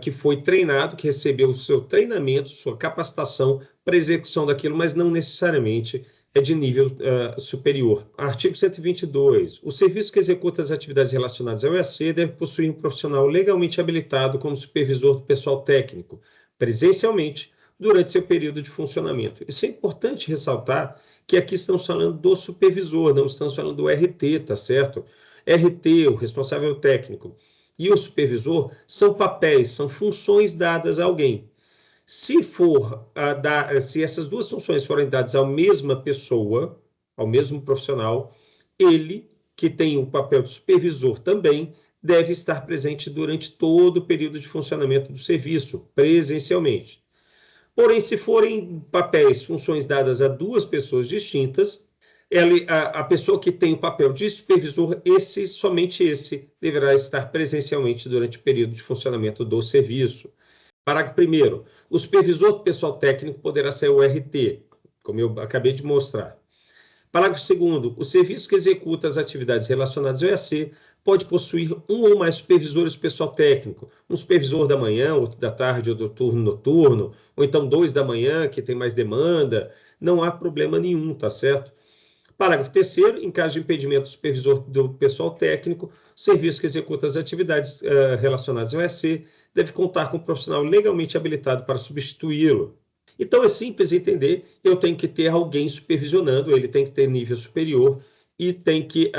que foi treinado, que recebeu o seu treinamento, sua capacitação para execução daquilo, mas não necessariamente é de nível superior. Artigo 122. O serviço que executa as atividades relacionadas ao EAC deve possuir um profissional legalmente habilitado como supervisor do pessoal técnico, presencialmente, durante seu período de funcionamento. Isso é importante ressaltar que aqui estamos falando do supervisor, não estamos falando do RT, tá certo? RT, o responsável técnico, e o supervisor são papéis, são funções dadas a alguém. Se essas duas funções forem dadas à mesma pessoa, ao mesmo profissional, ele, que tem o papel de supervisor também, deve estar presente durante todo o período de funcionamento do serviço, presencialmente. Porém, se forem papéis, funções dadas a duas pessoas distintas, a pessoa que tem o papel de supervisor, somente esse, deverá estar presencialmente durante o período de funcionamento do serviço. Parágrafo 1º. O supervisor do pessoal técnico poderá ser o RT, como eu acabei de mostrar. Parágrafo 2º. O serviço que executa as atividades relacionadas ao EAC pode possuir um ou mais supervisores do pessoal técnico, um supervisor da manhã, outro da tarde ou do turno noturno, ou então 2 da manhã, que tem mais demanda, não há problema nenhum, tá certo? Parágrafo 3º, em caso de impedimento do supervisor do pessoal técnico, o serviço que executa as atividades relacionadas ao EAC deve contar com um profissional legalmente habilitado para substituí-lo. Então, é simples entender, eu tenho que ter alguém supervisionando, ele tem que ter nível superior, e tem que,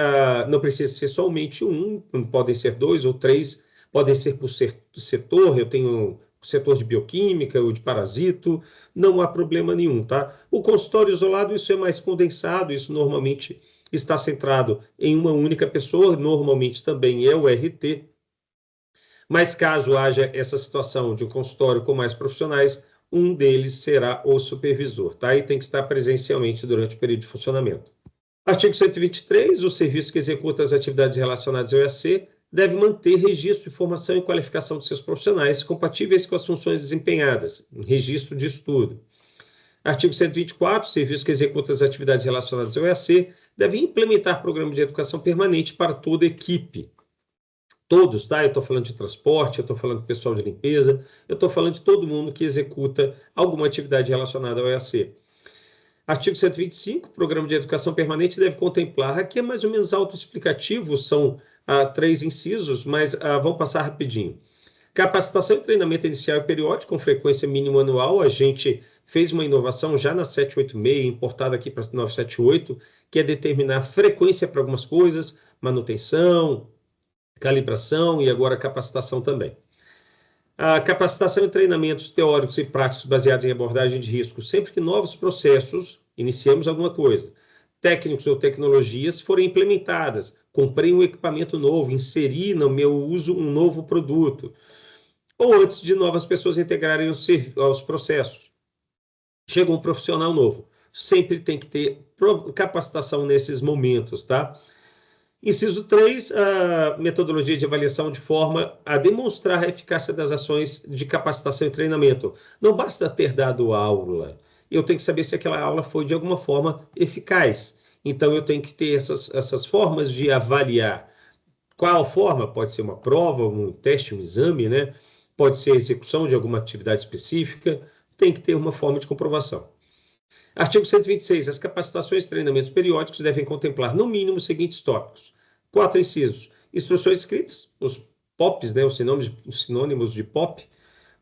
não precisa ser somente um, podem ser 2 ou 3, podem ser por setor, eu tenho o setor de bioquímica ou de parasito, não há problema nenhum, tá? O consultório isolado, isso é mais condensado, isso normalmente está centrado em uma única pessoa, normalmente também é o RT, mas caso haja essa situação de um consultório com mais profissionais, um deles será o supervisor, tá? E tem que estar presencialmente durante o período de funcionamento. Artigo 123, o serviço que executa as atividades relacionadas ao EAC deve manter registro de formação e qualificação de seus profissionais compatíveis com as funções desempenhadas, registro de estudo. Artigo 124, o serviço que executa as atividades relacionadas ao EAC deve implementar programa de educação permanente para toda a equipe. Todos, tá? Eu estou falando de transporte, eu estou falando de pessoal de limpeza, eu estou falando de todo mundo que executa alguma atividade relacionada ao EAC. Artigo 125, o Programa de Educação Permanente deve contemplar, aqui é mais ou menos autoexplicativo, são 3 incisos, mas vamos passar rapidinho. Capacitação e treinamento inicial e periódico, com frequência mínima anual, a gente fez uma inovação já na 786, importada aqui para a 978, que é determinar frequência para algumas coisas, manutenção, calibração e agora capacitação também. A capacitação e treinamentos teóricos e práticos baseados em abordagem de risco, sempre que novos processos, iniciemos alguma coisa, técnicos ou tecnologias forem implementadas, comprei um equipamento novo, inseri no meu uso um novo produto, ou antes de novas pessoas integrarem aos processos. Chega um profissional novo, sempre tem que ter capacitação nesses momentos, tá? Inciso 3, a metodologia de avaliação de forma a demonstrar a eficácia das ações de capacitação e treinamento. Não basta ter dado aula, eu tenho que saber se aquela aula foi de alguma forma eficaz. Então, eu tenho que ter essas formas de avaliar. Qual forma? Pode ser uma prova, um teste, um exame, né? Pode ser a execução de alguma atividade específica, tem que ter uma forma de comprovação. Artigo 126. As capacitações e treinamentos periódicos devem contemplar, no mínimo, os seguintes tópicos. 4 incisos. Instruções escritas, os POPs, né, os sinônimos de POP,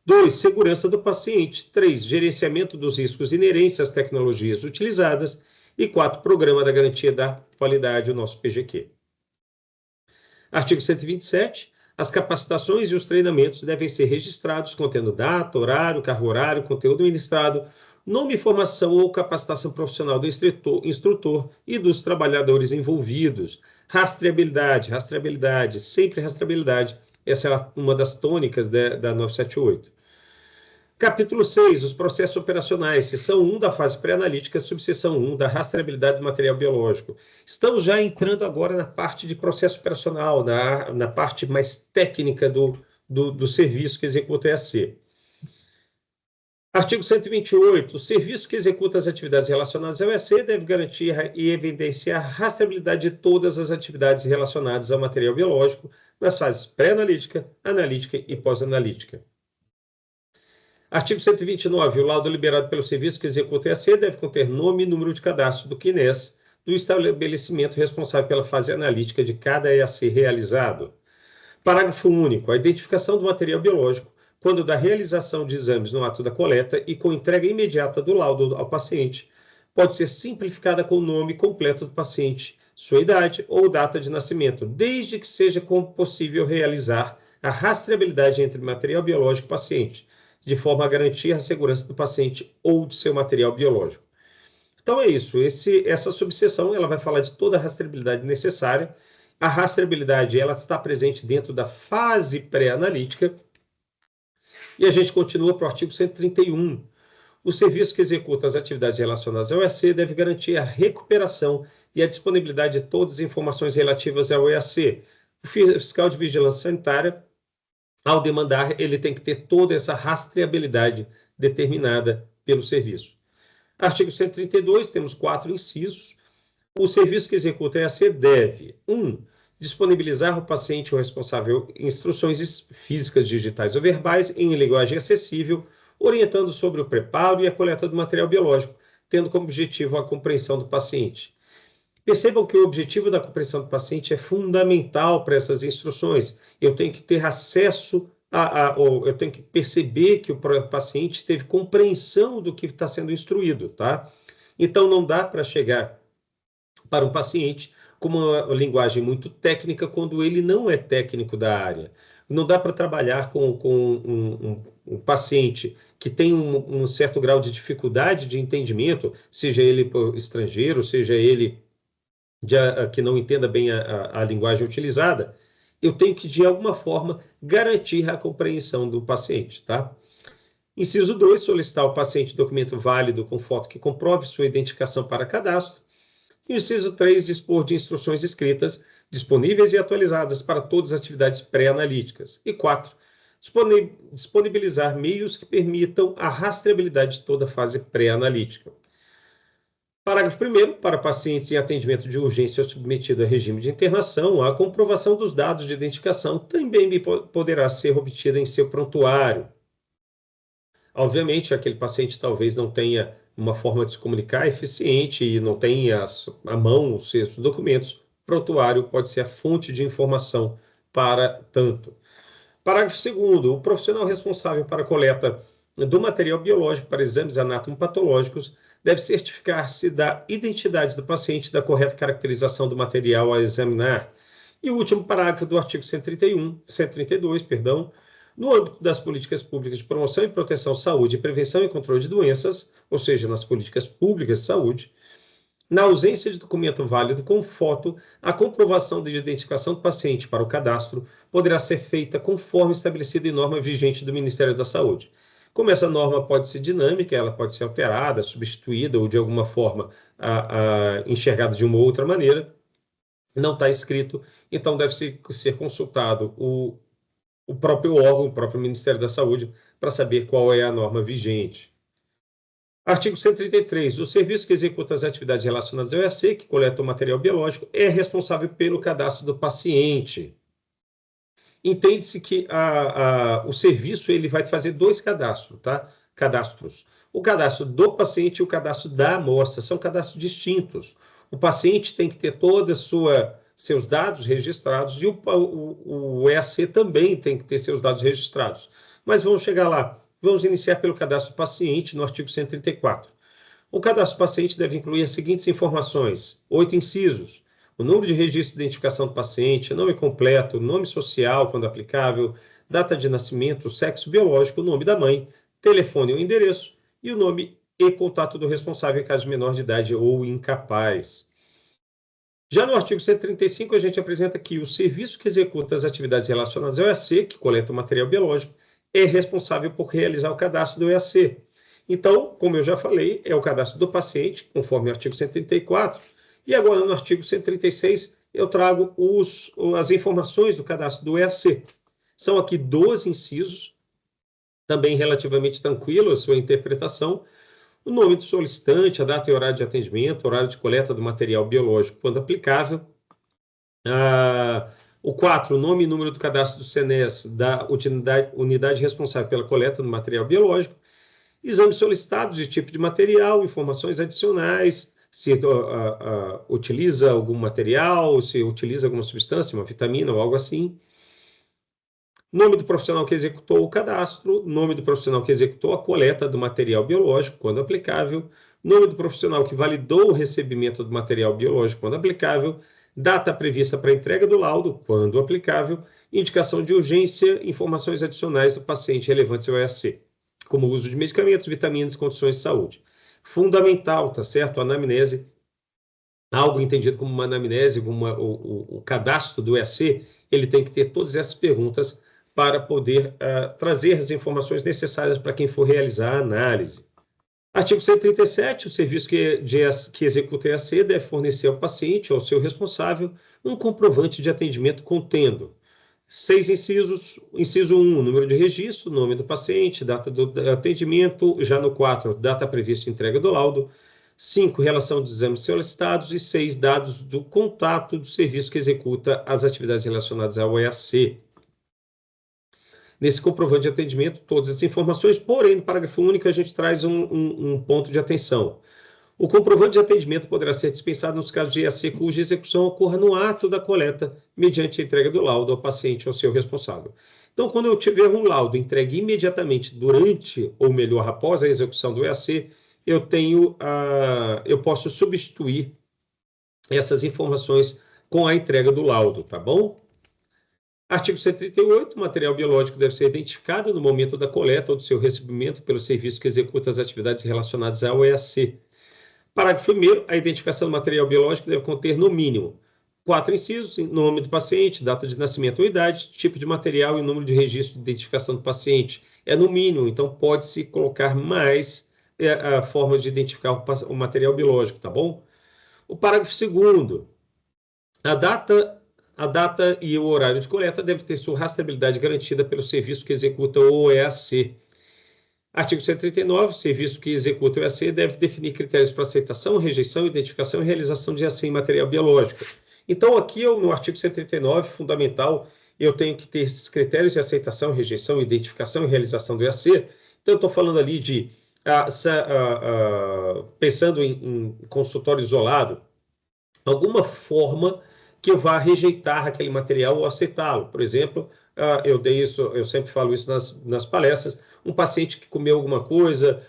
2, segurança do paciente. 3, gerenciamento dos riscos inerentes às tecnologias utilizadas. E 4, programa da garantia da qualidade, o nosso PGQ. Artigo 127. As capacitações e os treinamentos devem ser registrados contendo data, horário, carga horário, conteúdo ministrado, nome, formação ou capacitação profissional do instrutor e dos trabalhadores envolvidos. Rastreabilidade, sempre rastreabilidade. Essa é uma das tônicas da 978. Capítulo 6, os processos operacionais, seção 1 da fase pré-analítica, subseção 1 da rastreabilidade do material biológico. Estamos já entrando agora na parte de processo operacional, na parte mais técnica do serviço que executa o EAC. Artigo 128. O serviço que executa as atividades relacionadas ao EAC deve garantir e evidenciar a rastreabilidade de todas as atividades relacionadas ao material biológico nas fases pré-analítica, analítica e pós-analítica. Artigo 129. O laudo liberado pelo serviço que executa o EAC deve conter nome e número de cadastro do CNES do estabelecimento responsável pela fase analítica de cada EAC realizado. Parágrafo único. A identificação do material biológico, quando da realização de exames no ato da coleta e com entrega imediata do laudo ao paciente, pode ser simplificada com o nome completo do paciente, sua idade ou data de nascimento, desde que seja possível realizar a rastreabilidade entre material biológico e paciente, de forma a garantir a segurança do paciente ou de seu material biológico. Então é isso, essa subseção ela vai falar de toda a rastreabilidade necessária. A rastreabilidade ela está presente dentro da fase pré-analítica. E a gente continua para o artigo 131. O serviço que executa as atividades relacionadas ao EAC deve garantir a recuperação e a disponibilidade de todas as informações relativas ao EAC. O fiscal de vigilância sanitária, ao demandar, ele tem que ter toda essa rastreabilidade determinada pelo serviço. Artigo 132, temos 4 incisos. O serviço que executa o EAC deve: 1. Disponibilizar ao paciente ou responsável instruções físicas, digitais ou verbais em linguagem acessível, orientando sobre o preparo e a coleta do material biológico, tendo como objetivo a compreensão do paciente. Percebam que o objetivo da compreensão do paciente é fundamental para essas instruções. Eu tenho que ter acesso eu tenho que perceber que o paciente teve compreensão do que está sendo instruído, tá? Então, não dá para chegar para um paciente com uma linguagem muito técnica quando ele não é técnico da área. Não dá para trabalhar com um paciente que tem um certo grau de dificuldade de entendimento, seja ele estrangeiro, seja ele que não entenda bem a linguagem utilizada. Eu tenho que, de alguma forma, garantir a compreensão do paciente, tá? Inciso 2, solicitar ao paciente documento válido com foto que comprove sua identificação para cadastro. Inciso 3, dispor de instruções escritas, disponíveis e atualizadas para todas as atividades pré-analíticas. E 4, disponibilizar meios que permitam a rastreabilidade de toda a fase pré-analítica. Parágrafo 1º. Para pacientes em atendimento de urgência ou submetido a regime de internação, a comprovação dos dados de identificação também poderá ser obtida em seu prontuário. Obviamente, aquele paciente talvez não tenha uma forma de se comunicar eficiente e não tenha à mão os seus documentos. O prontuário pode ser a fonte de informação para tanto. Parágrafo 2º. O profissional responsável para a coleta do material biológico para exames anatomopatológicos deve certificar-se da identidade do paciente e da correta caracterização do material a examinar. E o último parágrafo do artigo 132, no âmbito das políticas públicas de promoção e proteção à saúde, prevenção e controle de doenças, ou seja, nas políticas públicas de saúde, na ausência de documento válido com foto, a comprovação de identificação do paciente para o cadastro poderá ser feita conforme estabelecido em norma vigente do Ministério da Saúde. Como essa norma pode ser dinâmica, ela pode ser alterada, substituída ou de alguma forma enxergada de uma outra maneira, não está escrito, então deve ser consultado o próprio órgão, o próprio Ministério da Saúde, para saber qual é a norma vigente. Artigo 133. O serviço que executa as atividades relacionadas ao EAC, que coleta o material biológico, é responsável pelo cadastro do paciente. Entende-se que o serviço ele vai fazer 2 cadastros, tá? Cadastros. O cadastro do paciente e o cadastro da amostra são cadastros distintos. O paciente tem que ter todos seus dados registrados e o EAC também tem que ter seus dados registrados. Mas vamos chegar lá. Vamos iniciar pelo cadastro do paciente, no artigo 134. O cadastro do paciente deve incluir as seguintes informações: 8 incisos. O número de registro de identificação do paciente, nome completo, nome social, quando aplicável, data de nascimento, sexo biológico, o nome da mãe, telefone ou endereço e o nome e contato do responsável em caso de menor de idade ou incapaz. Já no artigo 135, a gente apresenta que o serviço que executa as atividades relacionadas ao EAC, que coleta o material biológico, é responsável por realizar o cadastro do EAC. Então, como eu já falei, é o cadastro do paciente, conforme o artigo 134, e agora no artigo 136 eu trago as informações do cadastro do EAC. São aqui 12 incisos, também relativamente tranquilo a sua interpretação. O nome do solicitante, a data e horário de atendimento, horário de coleta do material biológico, quando aplicável. O 4, o nome e número do cadastro do CNES, da unidade responsável pela coleta do material biológico. Exames solicitados de tipo de material, informações adicionais, se utiliza algum material, se utiliza alguma substância, uma vitamina ou algo assim. Nome do profissional que executou o cadastro, nome do profissional que executou a coleta do material biológico, quando aplicável, nome do profissional que validou o recebimento do material biológico, quando aplicável, data prevista para entrega do laudo, quando aplicável, indicação de urgência, informações adicionais do paciente relevantes ao EAC, como o uso de medicamentos, vitaminas e condições de saúde. Fundamental, tá certo? A anamnese, algo entendido como uma anamnese, o cadastro do EAC, ele tem que ter todas essas perguntas para poder trazer as informações necessárias para quem for realizar a análise. Artigo 137, o serviço que executa EAC deve fornecer ao paciente ou ao seu responsável um comprovante de atendimento contendo 6 incisos. Inciso 1, número de registro, nome do paciente, data do atendimento. Já no 4, data prevista de entrega do laudo. 5, relação dos exames solicitados. E 6, dados do contato do serviço que executa as atividades relacionadas ao EAC. Nesse comprovante de atendimento, todas as informações, porém, no parágrafo único, a gente traz um ponto de atenção. O comprovante de atendimento poderá ser dispensado nos casos de EAC cuja execução ocorra no ato da coleta, mediante a entrega do laudo ao paciente ou ao seu responsável. Então, quando eu tiver um laudo entregue imediatamente durante, ou melhor, após a execução do EAC, eu posso substituir essas informações com a entrega do laudo, tá bom? Artigo 138, o material biológico deve ser identificado no momento da coleta ou do seu recebimento pelo serviço que executa as atividades relacionadas ao EAC. Parágrafo 1º, a identificação do material biológico deve conter, no mínimo, 4 incisos: nome do paciente, data de nascimento ou idade, tipo de material e número de registro de identificação do paciente. É no mínimo, então pode-se colocar mais formas de identificar o material biológico, tá bom? O parágrafo 2º, a data e o horário de coleta deve ter sua rastreabilidade garantida pelo serviço que executa o EAC. Artigo 139, o serviço que executa o EAC deve definir critérios para aceitação, rejeição, identificação e realização de EAC em material biológico. Então, aqui no artigo 139, fundamental, eu tenho que ter esses critérios de aceitação, rejeição, identificação e realização do EAC. Então, eu estou falando ali de, pensando em consultório isolado, alguma forma que eu vá rejeitar aquele material ou aceitá-lo. Por exemplo, eu sempre falo isso nas palestras, um paciente que comeu alguma coisa,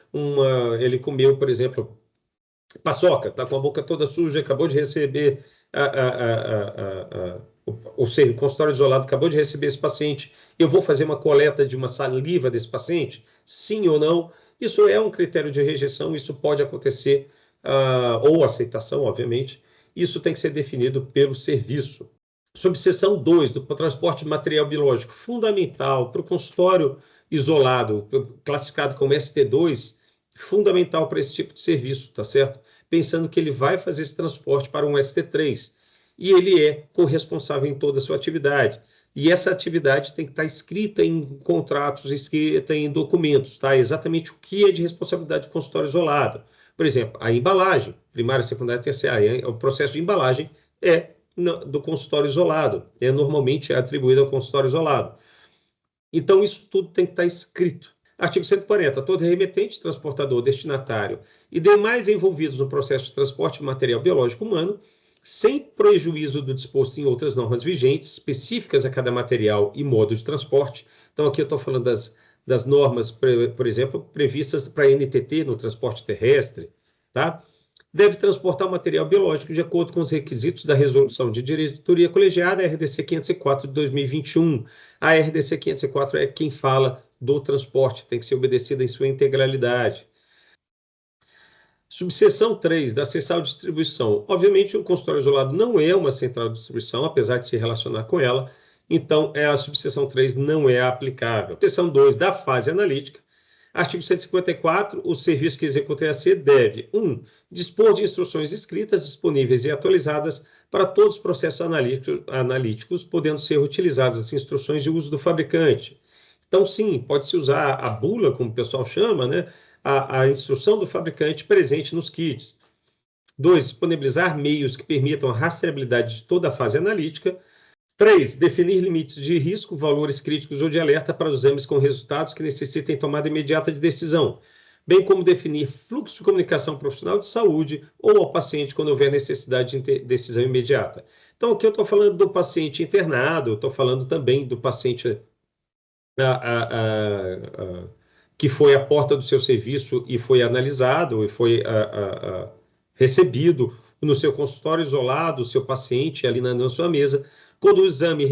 ele comeu, por exemplo, paçoca, está com a boca toda suja, acabou de receber, ou seja, o consultório isolado acabou de receber esse paciente, eu vou fazer uma coleta de uma saliva desse paciente? Sim ou não? Isso é um critério de rejeição, isso pode acontecer, ou aceitação, obviamente. Isso tem que ser definido pelo serviço. Subseção 2, do transporte de material biológico, fundamental para o consultório isolado, classificado como ST2, fundamental para esse tipo de serviço, tá certo? Pensando que ele vai fazer esse transporte para um ST3, e ele é corresponsável em toda a sua atividade. E essa atividade tem que estar escrita em contratos, escrita em documentos, tá? Exatamente o que é de responsabilidade do consultório isolado. Por exemplo, a embalagem, primária, secundária, terciária, o processo de embalagem é do consultório isolado, é normalmente atribuído ao consultório isolado. Então, isso tudo tem que estar escrito. Artigo 140. Todo remetente, transportador, destinatário e demais envolvidos no processo de transporte de material biológico humano, sem prejuízo do disposto em outras normas vigentes, específicas a cada material e modo de transporte. Então, aqui eu estou falando das normas, por exemplo, previstas para a NTT no transporte terrestre, tá? Deve transportar o material biológico de acordo com os requisitos da Resolução de Diretoria Colegiada RDC 504 de 2021. A RDC 504 é quem fala do transporte, tem que ser obedecida em sua integralidade. Subseção 3, da central de distribuição. Obviamente, o consultório isolado não é uma central de distribuição, apesar de se relacionar com ela, então a subseção 3 não é aplicável. Seção 2, da fase analítica. Artigo 154, o serviço que executa EAC deve: 1. Dispor de instruções escritas, disponíveis e atualizadas para todos os processos analíticos, podendo ser utilizadas as instruções de uso do fabricante. Então, sim, pode-se usar a bula, como o pessoal chama, né? A instrução do fabricante presente nos kits. 2. Disponibilizar meios que permitam a rastreabilidade de toda a fase analítica. 3. Definir limites de risco, valores críticos ou de alerta para os exames com resultados que necessitem tomada imediata de decisão, bem como definir fluxo de comunicação profissional de saúde ou ao paciente quando houver necessidade de decisão imediata. Então, aqui eu estou falando do paciente internado, estou falando também do paciente que foi à porta do seu serviço e foi analisado, e foi recebido no seu consultório isolado, o seu paciente ali na sua mesa. Quando o exame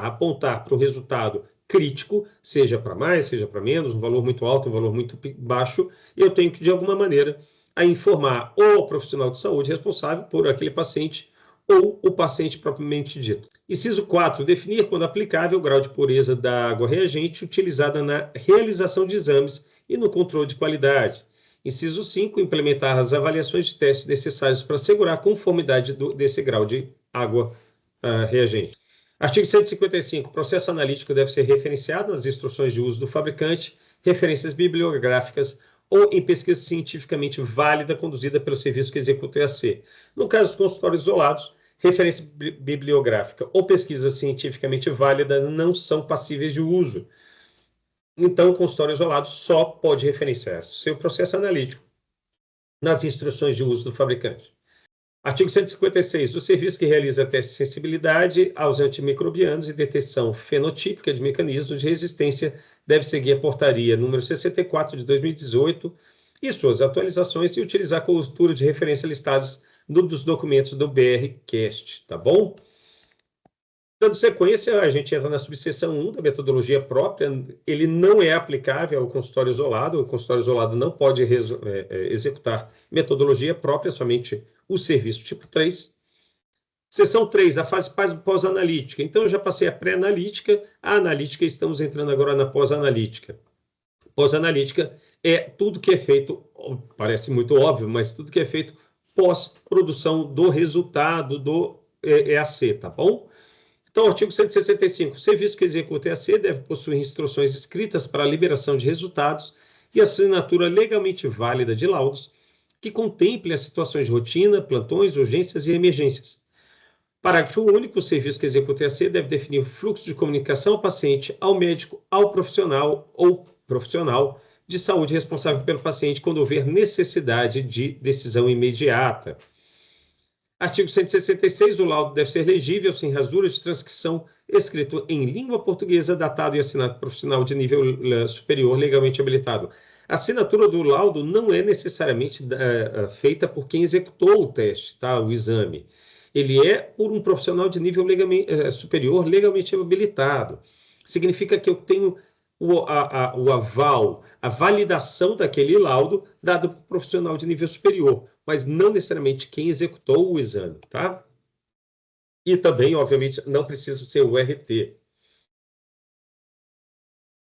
apontar para o resultado crítico, seja para mais, seja para menos, um valor muito alto, um valor muito baixo, eu tenho que, de alguma maneira, informar ou o profissional de saúde responsável por aquele paciente ou o paciente propriamente dito. Inciso 4. Definir, quando aplicável, o grau de pureza da água reagente utilizada na realização de exames e no controle de qualidade. Inciso 5. Implementar as avaliações de testes necessários para assegurar a conformidade desse grau de água reagente. Artigo 155. O processo analítico deve ser referenciado nas instruções de uso do fabricante, referências bibliográficas ou em pesquisa cientificamente válida conduzida pelo serviço que executa o EAC. No caso dos consultórios isolados, referência bibliográfica ou pesquisa cientificamente válida não são passíveis de uso. Então, o consultório isolado só pode referenciar seu processo analítico nas instruções de uso do fabricante. Artigo 156. O serviço que realiza teste de sensibilidade aos antimicrobianos e detecção fenotípica de mecanismos de resistência deve seguir a portaria número 64 de 2018 e suas atualizações e utilizar a cobertura de referência listadas dos documentos do BRCast, tá bom? Dando sequência, a gente entra na subseção 1 da metodologia própria. Ele não é aplicável ao consultório isolado. O consultório isolado não pode executar metodologia própria, somente o serviço tipo 3. Seção 3, a fase pós-analítica. Então, eu já passei a pré-analítica, a analítica, estamos entrando agora na pós-analítica. Pós-analítica é tudo que é feito, parece muito óbvio, mas tudo que é feito pós-produção do resultado do EAC, tá bom? Então, artigo 165. O serviço que executa EAC deve possuir instruções escritas para a liberação de resultados e assinatura legalmente válida de laudos que contemplem as situações de rotina, plantões, urgências e emergências. Parágrafo único. O serviço que executa EAC deve definir o fluxo de comunicação ao paciente, ao médico, ao profissional ou profissional de saúde responsável pelo paciente quando houver necessidade de decisão imediata. Artigo 166. O laudo deve ser legível, sem rasura de transcrição, escrito em língua portuguesa, datado e assinado por profissional de nível superior legalmente habilitado. A assinatura do laudo não é necessariamente feita por quem executou o teste, tá? O exame. Ele é por um profissional de nível superior legalmente habilitado. Significa que eu tenho o aval, a validação daquele laudo dado por um profissional de nível superior, mas não necessariamente quem executou o exame, tá? E também, obviamente, não precisa ser o RT.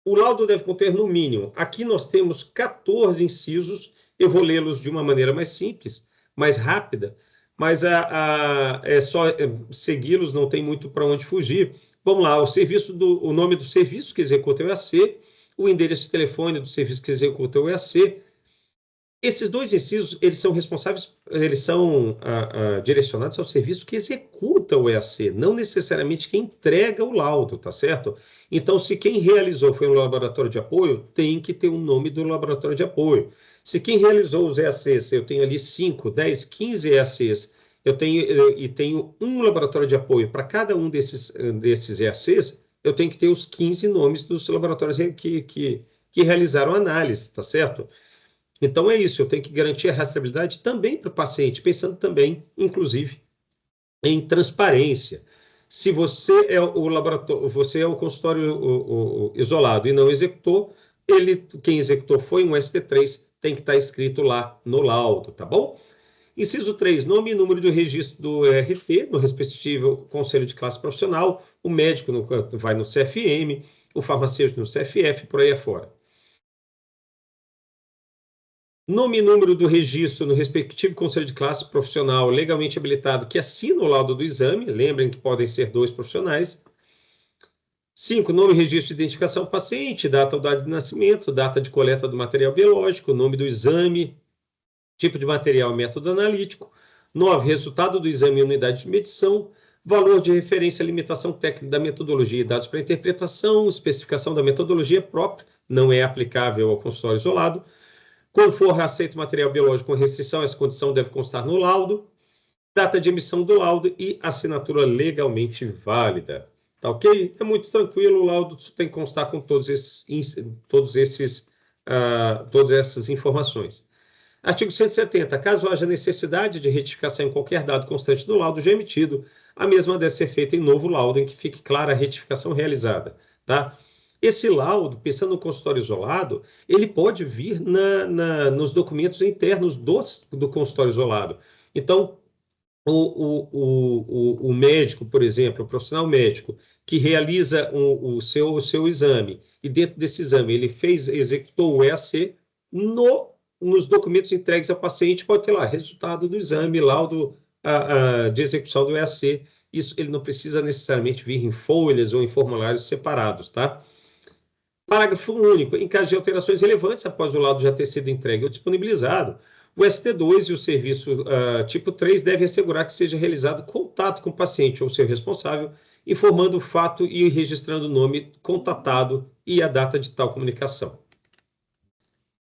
O laudo deve conter, no mínimo, aqui nós temos 14 incisos, eu vou lê-los de uma maneira mais simples, mais rápida, mas é só segui-los, não tem muito para onde fugir. Vamos lá, o nome do serviço que executa o EAC, o endereço de telefone do serviço que executa o EAC. Esses dois incisos, eles são responsáveis, eles são direcionados ao serviço que executa o EAC, não necessariamente quem entrega o laudo, tá certo? Então, se quem realizou foi um laboratório de apoio, tem que ter o nome do laboratório de apoio. Se quem realizou os EACs, eu tenho ali 5, 10, 15 EACs, tenho um laboratório de apoio para cada um desses EACs, eu tenho que ter os 15 nomes dos laboratórios que realizaram a análise, tá certo? Então é isso, eu tenho que garantir a rastreabilidade também para o paciente, pensando também, inclusive, em transparência. Se você é o laboratório, você é o consultório isolado e não executou, quem executou foi um ST3, tem que estar escrito lá no laudo, tá bom? Inciso 3, nome e número de registro do RT, no respectivo conselho de classe profissional, o médico vai no CFM, o farmacêutico no CFF, por aí afora. Nome e número do registro no respectivo conselho de classe profissional legalmente habilitado que assina o laudo do exame, lembrem que podem ser 2 profissionais. 5, nome e registro de identificação do paciente, data ou data de nascimento, data de coleta do material biológico, nome do exame, tipo de material e método analítico. 9, resultado do exame e unidade de medição, valor de referência, limitação técnica da metodologia e dados para interpretação, especificação da metodologia própria, não é aplicável ao consultório isolado. Quando for aceito material biológico com restrição, essa condição deve constar no laudo, data de emissão do laudo e assinatura legalmente válida. Tá ok? É muito tranquilo, o laudo tem que constar com todas essas informações. Artigo 170. Caso haja necessidade de retificação em qualquer dado constante do laudo já emitido, a mesma deve ser feita em novo laudo em que fique clara a retificação realizada. Tá? Esse laudo, pensando no consultório isolado, ele pode vir nos documentos internos do consultório isolado. Então, o médico, por exemplo, o profissional médico, que realiza o seu exame, e dentro desse exame ele executou o EAC, nos documentos entregues ao paciente pode ter lá resultado do exame, laudo de execução do EAC. Isso ele não precisa necessariamente vir em folhas ou em formulários separados, tá? Parágrafo único. Em caso de alterações relevantes após o laudo já ter sido entregue ou disponibilizado, o ST2 e o serviço tipo 3 devem assegurar que seja realizado contato com o paciente ou seu responsável, informando o fato e registrando o nome contatado e a data de tal comunicação.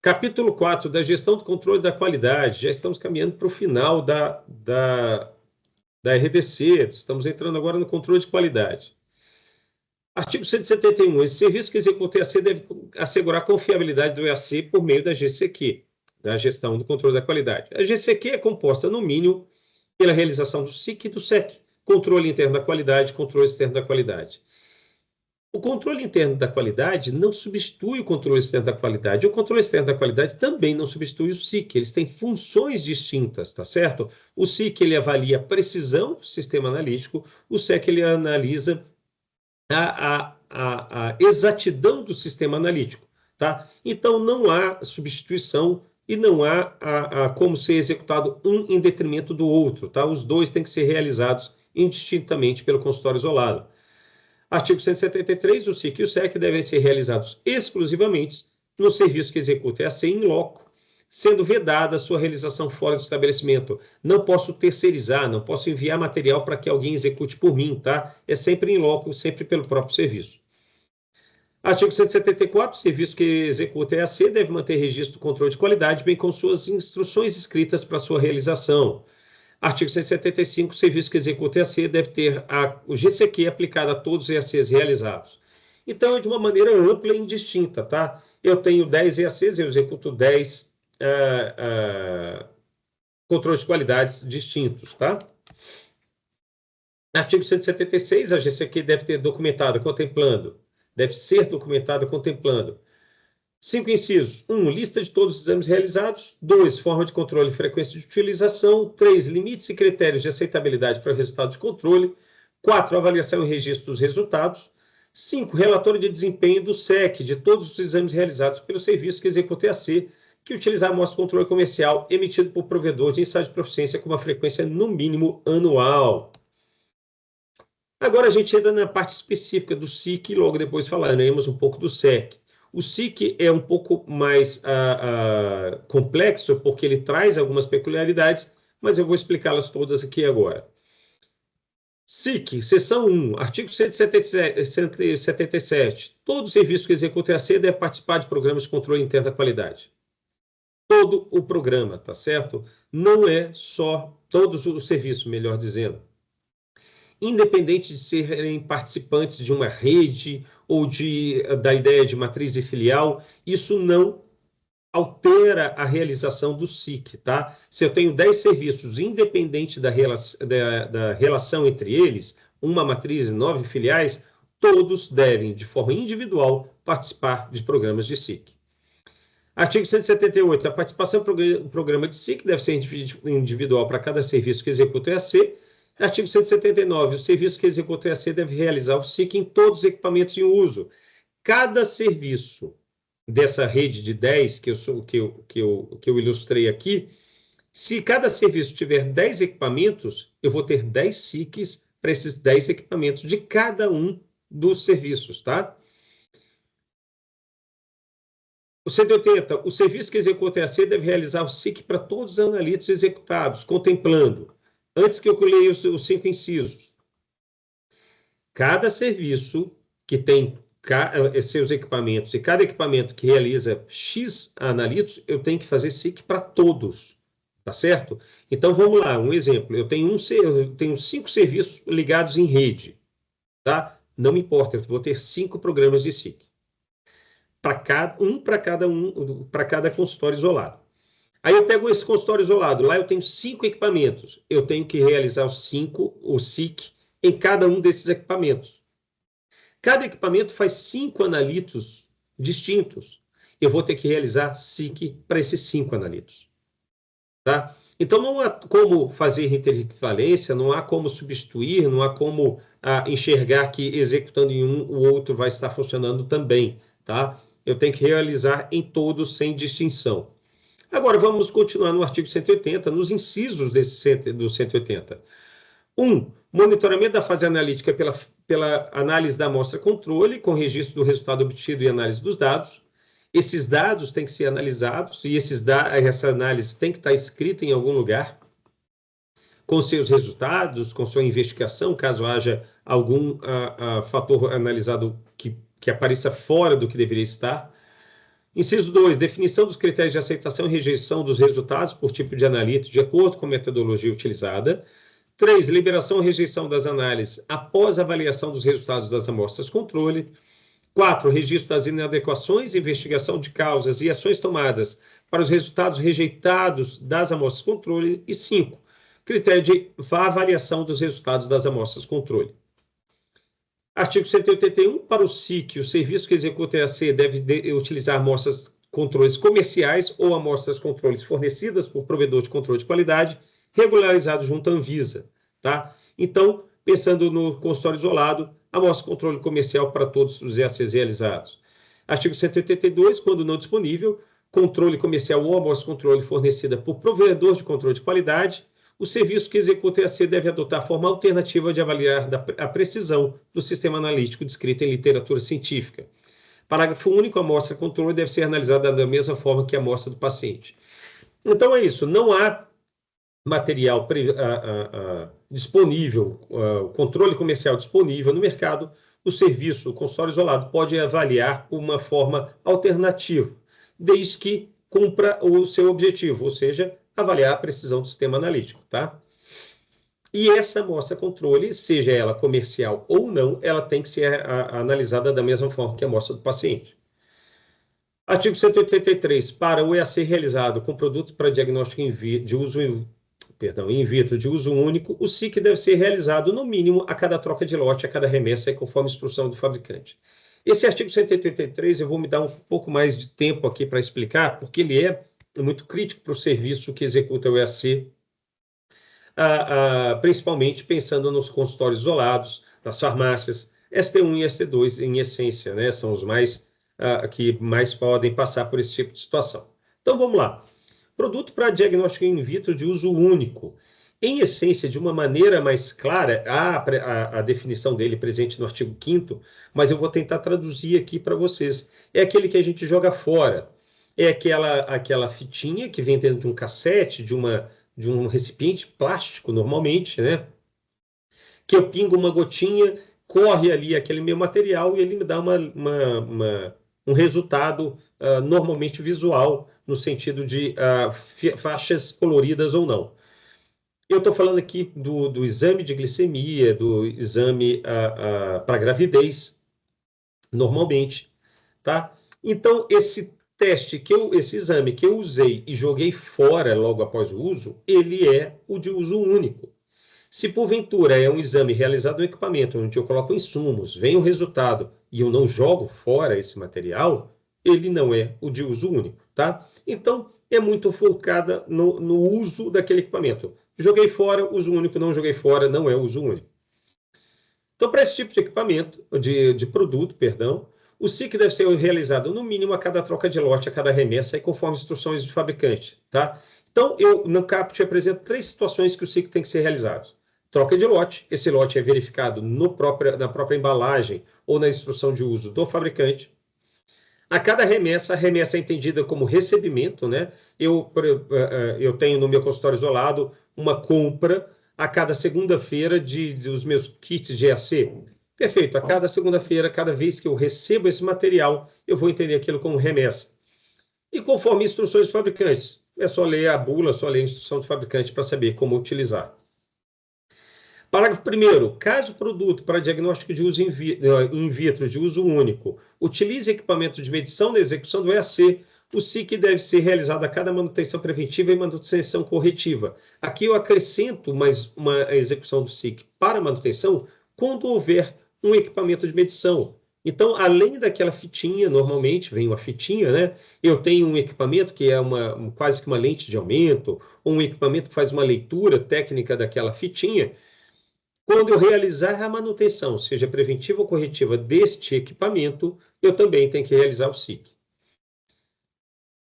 Capítulo 4 da gestão do controle da qualidade. Já estamos caminhando para o final da RDC, estamos entrando agora no controle de qualidade. Artigo 171. Esse serviço que executa o EAC deve assegurar a confiabilidade do EAC por meio da GCQ, da gestão do controle da qualidade. A GCQ é composta, no mínimo, pela realização do SIC e do SEC, controle interno da qualidade, controle externo da qualidade. O controle interno da qualidade não substitui o controle externo da qualidade. O controle externo da qualidade também não substitui o SIC. Eles têm funções distintas, tá certo? O SIC ele avalia a precisão do sistema analítico, o SEC ele analisa a exatidão do sistema analítico, tá? Então não há substituição e não há como ser executado um em detrimento do outro, tá? Os dois têm que ser realizados indistintamente pelo consultório isolado. Artigo 173, o SIC e o SEC devem ser realizados exclusivamente no serviço que executa EAC em loco, sendo vedada a sua realização fora do estabelecimento. Não posso terceirizar, não posso enviar material para que alguém execute por mim, tá? É sempre em loco, sempre pelo próprio serviço. Artigo 174, o serviço que executa EAC deve manter registro do controle de qualidade, bem como suas instruções escritas para sua realização. Artigo 175, o serviço que executa EAC deve ter o GCQ aplicado a todos os EACs realizados. Então, é de uma maneira ampla e indistinta, tá? Eu tenho 10 EACs, eu executo 10 controles de qualidades distintos, tá? Artigo 176, a GCQ deve ser documentada contemplando 5 incisos. 1. Lista de todos os exames realizados. 2. Forma de controle e frequência de utilização. 3. Limites e critérios de aceitabilidade para o resultado de controle. 4. Avaliação e registro dos resultados. 5. Relatório de desempenho do SEC de todos os exames realizados pelo serviço que executa EAC, que utilizar amostra de controle comercial emitido por provedor de ensaio de proficiência com uma frequência no mínimo anual. Agora a gente entra na parte específica do SIC e logo depois falaremos um pouco do SEC. O SIC é um pouco mais complexo, porque ele traz algumas peculiaridades, mas eu vou explicá-las todas aqui agora. SIC, seção 1, artigo 177. Todo serviço que executa EAC deve participar de programas de controle interno da qualidade. Todo o programa, tá certo? Não é só todos os serviços, melhor dizendo. independente de serem participantes de uma rede ou da ideia de matriz e filial, isso não altera a realização do SIC, tá? Se eu tenho 10 serviços, independente da relação entre eles, uma matriz e 9 filiais, todos devem, de forma individual, participar de programas de SIC. Artigo 178. A participação no programa de SIC deve ser individual para cada serviço que executa o EAC. Artigo 179. O serviço que executa o EAC deve realizar o SIC em todos os equipamentos em uso. Cada serviço dessa rede de 10 que eu ilustrei aqui, se cada serviço tiver 10 equipamentos, eu vou ter 10 SICs para esses 10 equipamentos de cada um dos serviços, tá? O 180, o serviço que executa o EAC deve realizar o SIC para todos os analitos executados, contemplando, antes que eu leia os 5 incisos, cada serviço que tem seus equipamentos e cada equipamento que realiza X analitos, eu tenho que fazer SIC para todos, tá certo? Então, vamos lá, um exemplo. Eu tenho 5 serviços ligados em rede, tá? Não me importa, eu vou ter 5 programas de SIC. Para cada consultório isolado. Aí eu pego esse consultório isolado, lá eu tenho 5 equipamentos, eu tenho que realizar o SIC em cada um desses equipamentos. Cada equipamento faz 5 analitos distintos. Eu vou ter que realizar SIC para esses 5 analitos. Tá? Então, não há como fazer interequivalência, não há como substituir, não há como enxergar que executando em um, o outro vai estar funcionando também. Tá? Eu tenho que realizar em todos, sem distinção. Agora, vamos continuar no artigo 180, nos incisos do 180. 1. Monitoramento da fase analítica pela análise da amostra-controle, com registro do resultado obtido e análise dos dados. Esses dados têm que ser analisados e essa análise tem que estar escrita em algum lugar, com seus resultados, com sua investigação, caso haja algum fator analisado que apareça fora do que deveria estar. Inciso 2, definição dos critérios de aceitação e rejeição dos resultados por tipo de analito, de acordo com a metodologia utilizada. 3, liberação ou rejeição das análises após a avaliação dos resultados das amostras-controle. 4, registro das inadequações, investigação de causas e ações tomadas para os resultados rejeitados das amostras-controle. E 5, critério de avaliação dos resultados das amostras-controle. Artigo 181, para o SIC, o serviço que executa EAC deve utilizar amostras-controles comerciais ou amostras-controles fornecidas por provedor de controle de qualidade, regularizado junto à Anvisa. Tá? Então, pensando no consultório isolado, amostra-controle comercial para todos os EACs realizados. Artigo 182, quando não disponível, controle comercial ou amostra-controle fornecida por provedor de controle de qualidade, o serviço que executa EAC deve adotar forma alternativa de avaliar a precisão do sistema analítico descrito em literatura científica. Parágrafo único, a amostra-controle deve ser analisada da mesma forma que a amostra do paciente. Então, é isso. Não há material disponível, controle comercial disponível no mercado, o serviço, o consultório isolado, pode avaliar uma forma alternativa, desde que cumpra o seu objetivo, ou seja, avaliar a precisão do sistema analítico, tá? E essa amostra-controle, seja ela comercial ou não, ela tem que ser analisada da mesma forma que a amostra do paciente. Artigo 183. Para o EAC realizado com produtos para diagnóstico in vitro de uso único, o SIC deve ser realizado, no mínimo, a cada troca de lote, a cada remessa, conforme instrução do fabricante. Esse artigo 183, eu vou me dar um pouco mais de tempo aqui para explicar, porque ele é muito crítico para o serviço que executa o EAC, principalmente pensando nos consultórios isolados, nas farmácias, ST1 e ST2, em essência, né, são os que mais podem passar por esse tipo de situação. Então, vamos lá. Produto para diagnóstico in vitro de uso único. Em essência, de uma maneira mais clara, a definição dele presente no artigo 5º, mas eu vou tentar traduzir aqui para vocês. É aquele que a gente joga fora. É aquela fitinha que vem dentro de um cassete, de um recipiente plástico, normalmente, né? Que eu pingo uma gotinha, corre ali aquele meu material e ele me dá um resultado normalmente visual, no sentido de faixas coloridas ou não. Eu estou falando aqui do exame de glicemia, do exame para gravidez, normalmente, tá? Então, esse esse exame que eu usei e joguei fora logo após o uso, ele é o de uso único. Se porventura é um exame realizado no equipamento, onde eu coloco insumos, vem o resultado e eu não jogo fora esse material, ele não é o de uso único, tá? Então, é muito focada no uso daquele equipamento. Joguei fora, uso único, não joguei fora, não é uso único. Então, para esse tipo de equipamento, de produto, perdão, o SIC deve ser realizado no mínimo a cada troca de lote, a cada remessa e conforme instruções do fabricante, tá? Então, eu no CAPT apresento 3 situações que o SIC tem que ser realizado. Troca de lote, esse lote é verificado na própria embalagem ou na instrução de uso do fabricante. A cada remessa, a remessa é entendida como recebimento, né? Eu tenho no meu consultório isolado uma compra a cada segunda-feira dos meus kits de EAC. Perfeito, a cada segunda-feira, cada vez que eu recebo esse material, eu vou entender aquilo como remessa. E conforme instruções dos fabricantes, é só ler a bula, só ler a instrução do fabricante para saber como utilizar. Parágrafo 1º. Caso o produto para diagnóstico de uso in vitro, de uso único, utilize equipamento de medição na execução do EAC, o SIC deve ser realizado a cada manutenção preventiva e manutenção corretiva. Aqui eu acrescento mais uma execução do SIC para manutenção quando houver um equipamento de medição. Então, além daquela fitinha, normalmente vem uma fitinha, né? Eu tenho um equipamento que é quase que uma lente de aumento, ou um equipamento que faz uma leitura técnica daquela fitinha. Quando eu realizar a manutenção, seja preventiva ou corretiva deste equipamento, eu também tenho que realizar o SIC.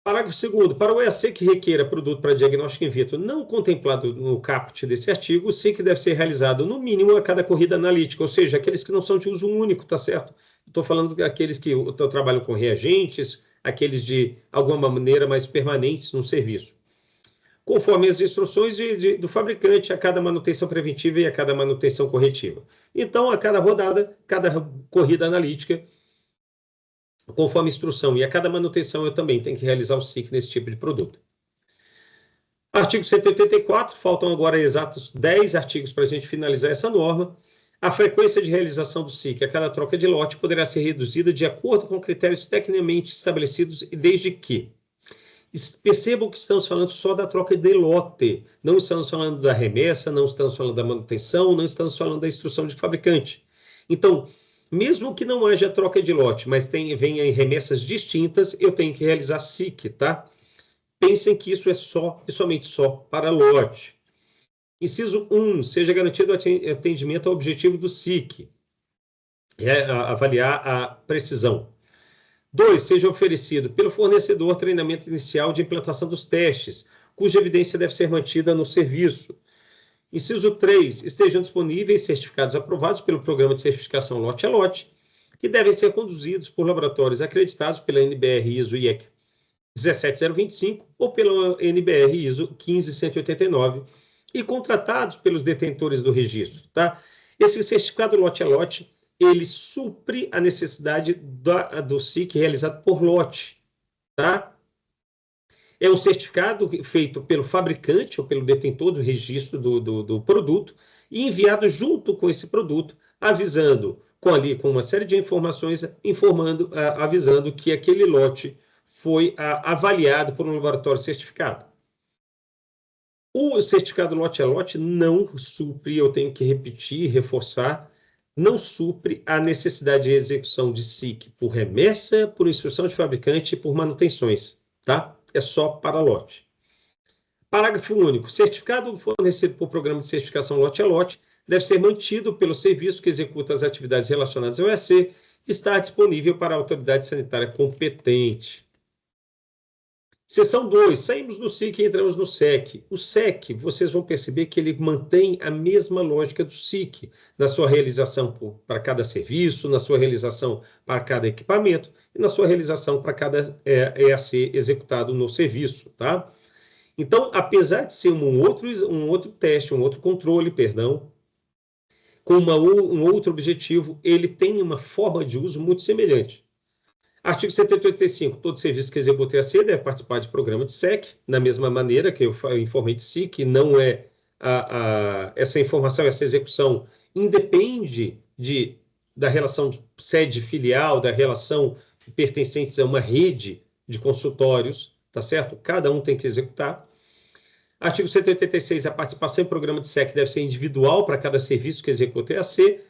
Parágrafo 2º. Para o EAC que requeira produto para diagnóstico in vitro não contemplado no caput desse artigo, o SIC deve ser realizado no mínimo a cada corrida analítica, ou seja, aqueles que não são de uso único, tá certo? Estou falando daqueles que trabalham com reagentes, aqueles de alguma maneira mais permanentes no serviço, conforme as instruções do fabricante a cada manutenção preventiva e a cada manutenção corretiva. Então, a cada rodada, cada corrida analítica, conforme instrução, e a cada manutenção eu também tenho que realizar o SIC nesse tipo de produto. Artigo 184, faltam agora exatos 10 artigos para a gente finalizar essa norma. A frequência de realização do SIC a cada troca de lote poderá ser reduzida de acordo com critérios tecnicamente estabelecidos, desde que percebam que estamos falando só da troca de lote, não estamos falando da remessa, não estamos falando da manutenção, não estamos falando da instrução de fabricante. Então, mesmo que não haja troca de lote, mas venha em remessas distintas, eu tenho que realizar SIC, tá? Pensem que isso é só e somente só para lote. Inciso 1, seja garantido o atendimento ao objetivo do SIC, avaliar a precisão. 2, seja oferecido pelo fornecedor treinamento inicial de implantação dos testes, cuja evidência deve ser mantida no serviço. Inciso 3, estejam disponíveis certificados aprovados pelo Programa de Certificação Lote a Lote, que devem ser conduzidos por laboratórios acreditados pela NBR ISO IEC 17025 ou pela NBR ISO 15189 e contratados pelos detentores do registro, tá? Esse certificado lote a lote, ele supre a necessidade do SIC realizado por lote, tá? É um certificado feito pelo fabricante ou pelo detentor do registro do produto e enviado junto com esse produto, avisando, com uma série de informações, avisando que aquele lote foi avaliado por um laboratório certificado. O certificado lote a lote não supre, eu tenho que repetir, reforçar, não supre a necessidade de execução de SIC por remessa, por instrução de fabricante e por manutenções, tá? É só para lote. Parágrafo único. Certificado fornecido por programa de certificação lote a lote deve ser mantido pelo serviço que executa as atividades relacionadas ao EAC e estar disponível para a autoridade sanitária competente. Seção 2, saímos do SIC e entramos no SEC. O SEC, vocês vão perceber que ele mantém a mesma lógica do SIC, na sua realização para cada serviço, na sua realização para cada equipamento e na sua realização para cada EAC executado no serviço, tá? Então, apesar de ser um outro teste, um outro controle, perdão, com um outro objetivo, ele tem uma forma de uso muito semelhante. Artigo 185. Todo serviço que executa EAC deve participar de programa de SEC, da mesma maneira que eu informei de SIC, não é essa informação, essa execução independe da relação sede-filial, da relação pertencentes a uma rede de consultórios, tá certo? Cada um tem que executar. Artigo 186, a participação em programa de SEC deve ser individual para cada serviço que executa EAC.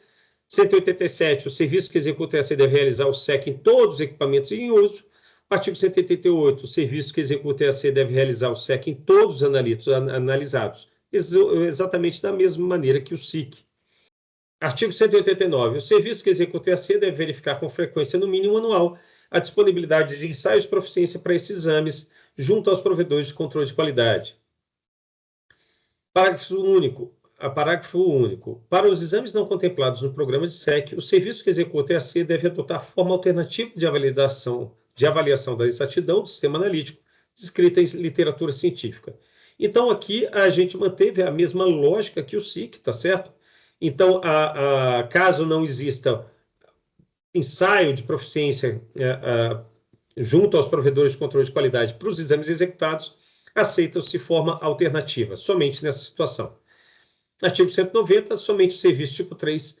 187, o serviço que executa EAC deve realizar o SEC em todos os equipamentos em uso. Artigo 188, o serviço que executa EAC deve realizar o SEC em todos os analisados, exatamente da mesma maneira que o SIC. Artigo 189, o serviço que executa EAC deve verificar com frequência, no mínimo anual, a disponibilidade de ensaios de proficiência para esses exames junto aos provedores de controle de qualidade. Parágrafo único. Para os exames não contemplados no programa de SEC, o serviço que executa EAC deve adotar forma alternativa de avaliação da exatidão do sistema analítico, descrita em literatura científica. Então, aqui a gente manteve a mesma lógica que o SIC, tá certo? Então, caso não exista ensaio de proficiência junto aos provedores de controle de qualidade para os exames executados, aceitam-se forma alternativa, somente nessa situação. Artigo 190, somente o serviço tipo 3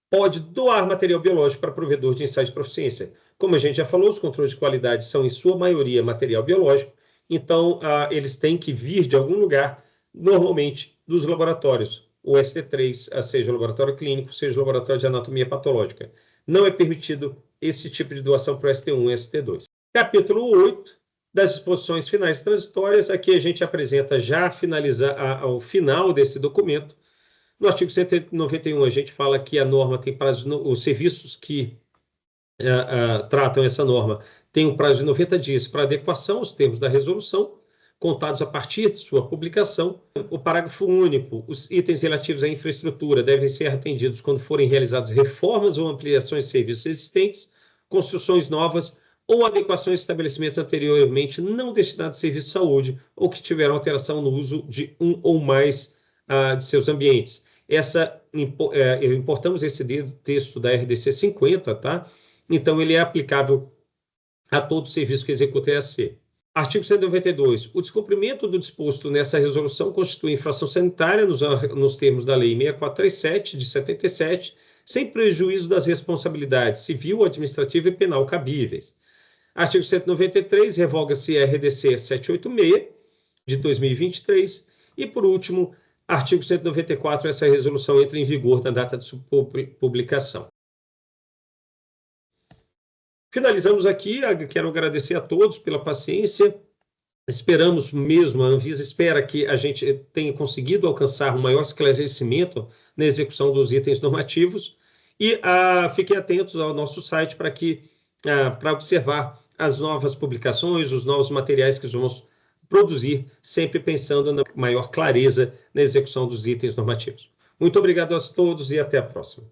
pode doar material biológico para provedor de ensaio de proficiência. Como a gente já falou, os controles de qualidade são, em sua maioria, material biológico, então eles têm que vir de algum lugar, normalmente dos laboratórios, o ST3, seja o laboratório clínico, seja o laboratório de anatomia patológica. Não é permitido esse tipo de doação para o ST1 e ST2. Capítulo 8, das disposições finais transitórias, aqui a gente apresenta já ao final desse documento. No artigo 191, a gente fala que a norma tem prazo, os serviços que tratam essa norma têm um prazo de 90 dias para adequação aos termos da resolução, contados a partir de sua publicação. O parágrafo único, os itens relativos à infraestrutura devem ser atendidos quando forem realizadas reformas ou ampliações de serviços existentes, construções novas ou adequações de estabelecimentos anteriormente não destinados a serviço de saúde ou que tiveram alteração no uso de um ou mais de seus ambientes. Importamos esse texto da RDC 50, tá? Então, ele é aplicável a todo serviço que executa EAC. Artigo 192. O descumprimento do disposto nessa resolução constitui infração sanitária nos termos da Lei 6437, de 77, sem prejuízo das responsabilidades civil, administrativa e penal cabíveis. Artigo 193. Revoga-se a RDC 786, de 2023. E, por último, artigo 194, essa resolução entra em vigor na data de sua publicação. Finalizamos aqui, quero agradecer a todos pela paciência. Esperamos mesmo, a Anvisa espera que a gente tenha conseguido alcançar um maior esclarecimento na execução dos itens normativos e fiquem atentos ao nosso site para observar as novas publicações, os novos materiais que vamos produzir, sempre pensando na maior clareza na execução dos itens normativos. Muito obrigado a todos e até a próxima.